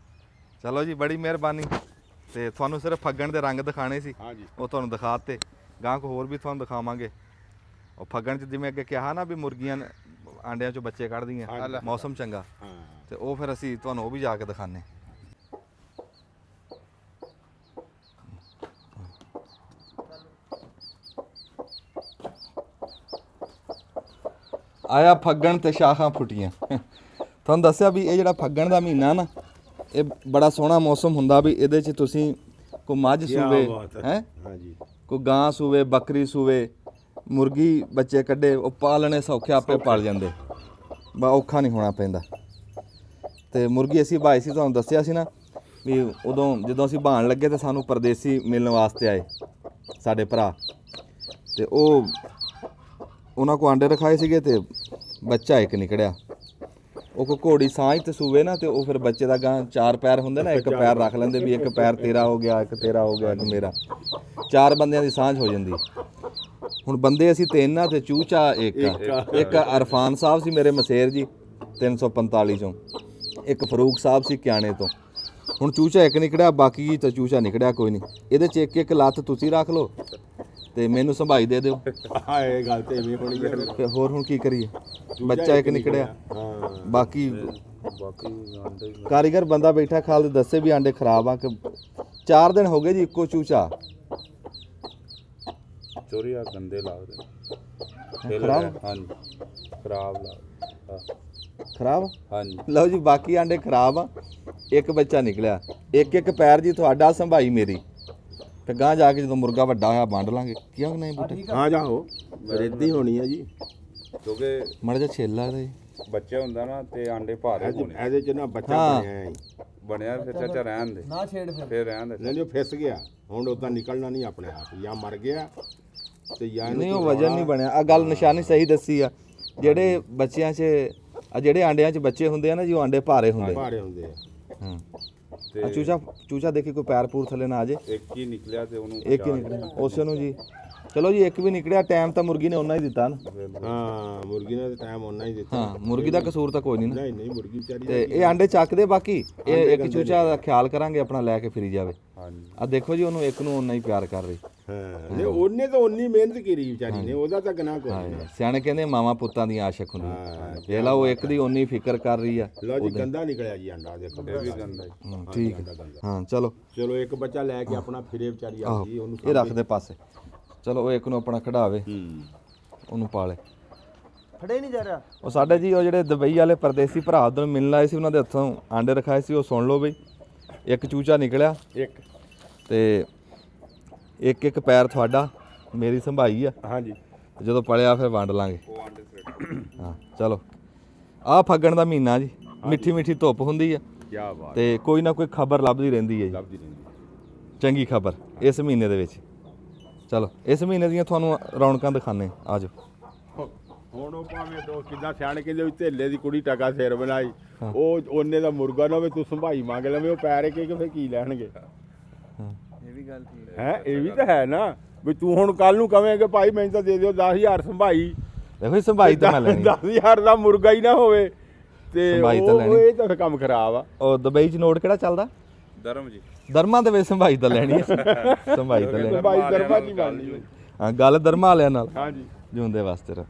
ਚਲੋ ਜੀ ਬੜੀ ਮਿਹਰਬਾਨੀ। ਤੇ ਤੁਹਾਨੂੰ ਸਿਰਫ ਫੱਗਣ ਦੇ ਰੰਗ ਦਿਖਾਣੇ ਸੀ, ਹਾਂਜੀ ਉਹ ਤੁਹਾਨੂੰ ਦਿਖਾਤੇ। ਗਾਂ ਕੋ ਹੋਰ ਵੀ ਤੁਹਾਨੂੰ ਦਿਖਾਵਾਂਗੇ। ਉਹ ਫੱਗਣ 'ਚ ਜਿਵੇਂ ਅੱਗੇ ਕਿਹਾ ਨਾ ਵੀ ਮੁਰਗੀਆਂ ਆਂਡਿਆਂ 'ਚੋਂ ਬੱਚੇ ਕੱਢਦੀਆਂ, ਮੌਸਮ ਚੰਗਾ, ਹਾਂ ਤੇ ਉਹ ਫਿਰ ਅਸੀਂ ਤੁਹਾਨੂੰ ਉਹ ਵੀ ਜਾ ਕੇ ਦਿਖਾਣੇ। ਆਇਆ ਫੱਗਣ ਤੇ ਸ਼ਾਖਾਂ ਫੁੱਟੀਆਂ। ਤੁਹਾਨੂੰ ਦੱਸਿਆ ਵੀ ਇਹ ਜਿਹੜਾ ਫੱਗਣ ਦਾ ਮਹੀਨਾ ਨਾ, ਇਹ ਬੜਾ ਸੋਹਣਾ ਮੌਸਮ ਹੁੰਦਾ ਵੀ ਇਹਦੇ 'ਚ ਤੁਸੀਂ ਕੋਈ ਮੱਝ ਸੂਵੇ ਹੈ, ਹਾਂਜੀ ਕੋਈ ਗਾਂ ਸੂਵੇ, ਬੱਕਰੀ ਸੂਵੇ, ਮੁਰਗੀ ਬੱਚੇ ਕੱਢੇ, ਉਹ ਪਾਲਣੇ ਸੌਖੇ, ਆਪੇ ਪਾਲ ਜਾਂਦੇ, ਬਾ ਔਖਾ ਨਹੀਂ ਹੋਣਾ ਪੈਂਦਾ। ਤੇ ਮੁਰਗੀ ਅਸੀਂ ਭਾਈ ਸੀ, ਤੁਹਾਨੂੰ ਦੱਸਿਆ ਸੀ ਨਾ ਵੀ ਉਦੋਂ ਜਦੋਂ ਅਸੀਂ ਭਾਣ ਲੱਗੇ ਤੇ ਸਾਨੂੰ ਪਰਦੇਸੀ ਮਿਲਣ ਵਾਸਤੇ ਆਏ ਸਾਡੇ ਭਰਾ, ਤੇ ਉਹ ਉਹਨਾਂ ਕੋ ਆਂਡੇ ਰਖਾਏ ਸੀਗੇ ਤੇ ਬੱਚਾ ਇੱਕ ਨਿਕੜਿਆ। ਉਹ ਕੋ ਘੋੜੀ ਸਾਂਝ ਤੇ ਸੂਵੇ ਨਾ, ਤੇ ਉਹ ਫਿਰ ਬੱਚੇ ਦਾ ਗਾਂ 4 ਪੈਰ ਹੁੰਦੇ ਨਾ, ਇੱਕ ਪੈਰ ਰੱਖ ਲੈਂਦੇ ਵੀ ਇੱਕ ਪੈਰ ਤੇਰਾ ਹੋ ਗਿਆ, ਇੱਕ ਤੇਰਾ ਹੋ ਗਿਆ, ਇੱਕ ਮੇਰਾ, 4 ਬੰਦਿਆਂ ਦੀ ਸਾਂਝ ਹੋ ਜਾਂਦੀ। ਹੁਣ ਬੰਦੇ ਅਸੀਂ ਤਿੰਨ ਆ ਤੇ ਚੂਚਾ ਇੱਕ ਆ। ਇੱਕ ਅਰਫਾਨ ਸਾਹਿਬ ਸੀ ਮੇਰੇ ਮਸੇਰ ਜੀ 345 ਚੋਂ, ਇੱਕ ਫਰੂਕ ਸਾਹਿਬ ਸੀ ਕਿਆਣੇ ਤੋਂ। ਹੁਣ ਚੂਚਾ ਇੱਕ ਨਿਕੜਿਆ, ਬਾਕੀ ਤਾਂ ਚੂਚਾ ਨਿਕੜਿਆ ਕੋਈ ਨਹੀਂ। ਇਹਦੇ 'ਚ ਇੱਕ ਇੱਕ ਲੱਤ ਤੁਸੀਂ ਰੱਖ ਲਓ ਤੇ ਮੈਨੂੰ ਸੰਭਾਈ ਦੇ ਦਿਓ। ਹਾਂ ਇਹ ਗੱਲ ਤੇ ਐਵੇਂ ਹੋਣੀ ਹੈ। ਤੇ ਹੋਰ ਹੁਣ ਕੀ ਕਰੀਏ, ਬੱਚਾ ਇੱਕ ਨਿਕੜਿਆ, ਹਾਂ ਬਾਕੀ ਕਾਰੀਗਰ ਬੰਦਾ ਬੈਠਾ ਖਾਲ ਦੱਸੇ ਵੀ ਆਂਡੇ ਖਰਾਬ ਆ ਕਿ 4 ਦਿਨ ਹੋ ਗਏ ਜੀ ਇੱਕੋ ਚੂਚਾ ਚੋਰੀ ਆ ਗੰਦੇ ਲੱਗਦੇ ਖਰਾਬ। ਹਾਂਜੀ ਖਰਾਬ ਲੱਗਦਾ ਖਰਾਬ। ਹਾਂਜੀ ਲਓ ਜੀ ਬਾਕੀ ਆਂਡੇ ਖਰਾਬ ਆ, ਇੱਕ ਬੱਚਾ ਨਿਕਲਿਆ, ਇੱਕ ਇੱਕ ਪੈਰ ਜੀ ਤੁਹਾਡਾ ਸੰਭਾਈ ਮੇਰੀ। ਤੇ ਗਾਂ ਜਾ ਕੇ ਜਦੋਂ ਮੁਰਗਾ ਵੱਡਾ ਹੋਇਆ ਵੰਡ ਲਾਂਗੇ, ਕਿਉਂ ਨਹੀਂ ਬੂਟੇ? ਹਾਂ ਜਾਓ ਰੇਦੀ ਹੋਣੀ ਹੈ ਜੀ, ਕਿਉਂਕਿ ਮੜ ਜਾ ਛੇਲਾ ਦੇ ਬੱਚੇ ਹੁੰਦਾ ਨਾ ਤੇ ਆਂਡੇ ਭਾਰੇ ਹੋਣੇ ਇਹਦੇ ਚ ਨਾ ਬੱਚਾ ਹਾਂ। ਬਣਿਆ ਹੈ। ਬਣਿਆ ਫਿਰ ਚਾਚਾ ਰਹਿਣ ਦੇ ना छेड़ ਫਿਰ ਰਹਿਣ ਦੇ ਨਹੀਂ ਉਹ ਫਿਸ ਗਿਆ, ਹੁਣ ਉਦਾਂ ਨਿਕਲਣਾ ਨਹੀਂ ਆਪਣੇ ਆਪ, ਜਾਂ ਮਰ ਗਿਆ ਤੇ ਜਾਂ ਨਹੀਂ ਉਹ ਵਜਨ ਨਹੀਂ ਬਣਿਆ। ਆ ਗੱਲ ਨਿਸ਼ਾਨੀ ਸਹੀ ਦੱਸੀ ਆ। ਜਿਹੜੇ ਬੱਚਿਆਂ 'ਚ ਆ ਜਿਹੜੇ ਆਂਡਿਆਂ 'ਚ ਬੱਚੇ ਹੁੰਦੇ ਆ ਨਾ ਜੀ, ਉਹ ਆਂਡੇ ਭਾਰੇ ਹੁੰਦੇ। ਭਾਰੇ ਹੁੰਦੇ ਆ। ਹਾਂ ਤੇ ਆ ਚੂਚਾ ਦੇਖੀ ਕੋਈ ਪੈਰ ਪੂਰ ਥੱਲੇ ਨਾ ਆ ਜੇ। ਇੱਕ ਹੀ ਨਿਕਲਿਆ ਤੇ ਉਹਨੂੰ ਇੱਕ ਹੀ ਨਿਕਲਿਆ ਉਸੇ ਨੂੰ ਜੀ। ਚਲੋ ਜੀ ਇੱਕ ਵੀ ਨਿਕਲਿਆ, ਟਾਈਮ ਤਾਂ ਮੁਰਗੀ ਨੇ ਉਹਨਾਂ ਹੀ ਦਿੱਤਾ ਨਾ। ਹਾਂ ਮੁਰਗੀ ਨੇ ਟਾਈਮ ਉਹਨਾਂ ਹੀ ਦਿੱਤਾ। ਹਾਂ ਮੁਰਗੀ ਦਾ ਕਸੂਰ ਤਾਂ ਕੋਈ ਨਹੀਂ ਨਾ। ਨਹੀਂ ਨਹੀਂ ਮੁਰਗੀ ਵਿਚਾਰੀ ਤੇ ਇਹ ਆਂਡੇ ਚੱਕਦੇ, ਬਾਕੀ ਇਹ ਇੱਕ ਚੂਚਾ ਦਾ ਖਿਆਲ ਕਰਾਂਗੇ ਆਪਣਾ, ਲੈ ਕੇ ਫਿਰੀ ਜਾਵੇ। ਹਾਂਜੀ ਆ ਦੇਖੋ ਜੀ ਉਹਨੂੰ ਇੱਕ ਨੂੰ ਓਨਾ ਹੀ ਪਿਆਰ ਕਰ ਰਹੀ। ਹਾਂ ਨਹੀਂ ਉਹਨੇ ਤਾਂ ਉਨੀ ਮਿਹਨਤ ਕੀਤੀ ਵਿਚਾਰੀ ਨੇ, ਉਹਦਾ ਤਾਂ ਗੁਨਾਹ ਕੋਈ ਨਹੀਂ। ਸਿਆਣੇ ਕਹਿੰਦੇ ਮਾਵਾਂ ਪੁੱਤਾਂ ਦੀ ਆਸ਼ਕ ਹੁੰਦੀ। ਵੇਖ ਲਾ ਉਹ ਇੱਕ ਦੀ ਓਨੀ ਫਿਕਰ ਕਰ ਰਹੀ ਆ। ਲਓ ਜੀ ਗੰਦਾ ਨਿਕਲਿਆ ਜੀ ਆਂਡਾ, ਦੇਖੋ ਇਹ ਵੀ ਗੰਦਾ ਠੀਕ ਹੈ। ਹਾਂ ਚਲੋ ਚਲੋ ਇੱਕ ਬੱਚਾ ਲੈ ਕੇ ਆਪਣਾ ਫਿਰੇ ਵਿਚਾਰੀ ਆ ਆਹੋ ਗਈ ਉਹਨੂੰ। ਇਹ ਰੱਖ ਦੇ ਪਾਸੇ। ਚਲੋ ਉਹ ਇੱਕ ਨੂੰ ਆਪਣਾ ਖੜਾਵੇ, ਉਹਨੂੰ ਪਾਲੇ। फड़े नहीं जा रहा। ਉਹ ਸਾਡੇ ਜੀ ਉਹ ਜਿਹੜੇ ਦੁਬਈ ਵਾਲੇ ਪਰਦੇਸੀ ਭਰਾ ਉਦੋਂ ਮਿਲਣ ਆਏ ਸੀ, ਉਹਨਾਂ ਦੇ ਹੱਥੋਂ ਆਂਡੇ ਰਖਾਏ ਸੀ, ਉਹ ਸੁਣ ਲਓ ਬਈ। ਇੱਕ ਚੂਚਾ ਨਿਕਲਿਆ ਇੱਕ ਤੇ ਇੱਕ ਇੱਕ ਪੈਰ ਤੁਹਾਡਾ, ਮੇਰੀ ਸੰਭਾਈ ਆ। ਹਾਂਜੀ ਜਦੋਂ ਪਲਿਆ ਫਿਰ ਵੰਡ ਲਾਂਗੇ। ਉਹ ਆਂਡੇ ਸਵੇਟ ਹਾਂ ਚਲੋ। ਆਹ ਫੱਗਣ ਦਾ ਮਹੀਨਾ ਜੀ, ਮਿੱਠੀ ਮਿੱਠੀ ਧੁੱਪ ਹੁੰਦੀ ਆ ਕੀ ਬਾਤ ਤੇ ਕੋਈ ਨਾ ਕੋਈ ਖਬਰ ਲੱਭਦੀ ਰਹਿੰਦੀ ਹੈ ਜੀ, ਲੱਭਦੀ ਰਹਿੰਦੀ। ਚੰਗੀ ਖਬਰ ਇਸ ਮਹੀਨੇ ਦੇ ਵਿੱਚ। ਚਲੋ ਇਸ ਮਹੀਨੇ ਦੀਆਂ ਤੁਹਾਨੂੰ ਰੌਣਕਾਂ ਦਿਖਾਣੇ, ਆ ਜਾਓ। ਹੁਣ ਉਹ ਭਾਵੇਂ ਦੋ ਕਿੱਦਾਂ ਸਿਆਣੇ ਕਹਿੰਦੇ ਵੀ ਧੇਲੇ ਦੀ ਕੁੜੀ ਟਕਾ ਸਿਰ ਬਣਾਈ, ਉਹ ਉਹਨੇ ਦਾ ਮੁਰਗਾ ਨਾ ਹੋਵੇ ਤੂੰ ਸੰਭਾਈ ਮੰਗ ਲਵੇਂ, ਉਹ ਪੈਰ ਕੇ ਫਿਰ ਕੀ ਲੈਣਗੇ। ये भी गल थी। ਹੈ ਇਹ ਵੀ ਤਾਂ ਹੈ ਨਾ ਵੀ ਤੂੰ ਹੁਣ ਕੱਲ ਨੂੰ ਕਵੇਂਗੇ ਭਾਈ ਮੈਨੂੰ ਤਾਂ ਦੇ ਦਿਓ 10,000 ਸੰਭਾਈ, ਦੇਖੋ ਜੀ ਸੰਭਾਈ ਤਾਂ ਮੈਂ ਲੈਣੀ। 10,000 ਦਾ ਮੁਰਗਾ ਹੀ ਨਾ ਹੋਵੇ ਤੇ ਸੰਭਾਈ ਤਾਂ ਲੈਣੀ। ਇਹ ਤਾਂ ਫਿਰ ਕੰਮ ਖਰਾਬ ਆ। ਉਹ ਦੁਬਈ 'ਚ ਨੋਟ ਕਿਹੜਾ ਚੱਲਦਾ? ਧਰਮ ਜੀ ਦਰਮਾਂ ਦੇ ਵਿੱਚ ਸੰਭਾਈ ਤਾਂ ਲੈਣੀ ਹੈ। ਸੰਭਾਈ ਤਾਂ ਲੈਣੀ। ਭਾਈ ਦਰਮਾ ਜੀ ਬਣਨੀ। ਹਾਂ ਗੱਲ ਦਰਮਾਂ ਵਾਲਿਆਂ ਨਾਲ ਹਾਂਜੀ ਜਿਉਂਦੇ ਵਾਸਤੇ ਰਹੋ।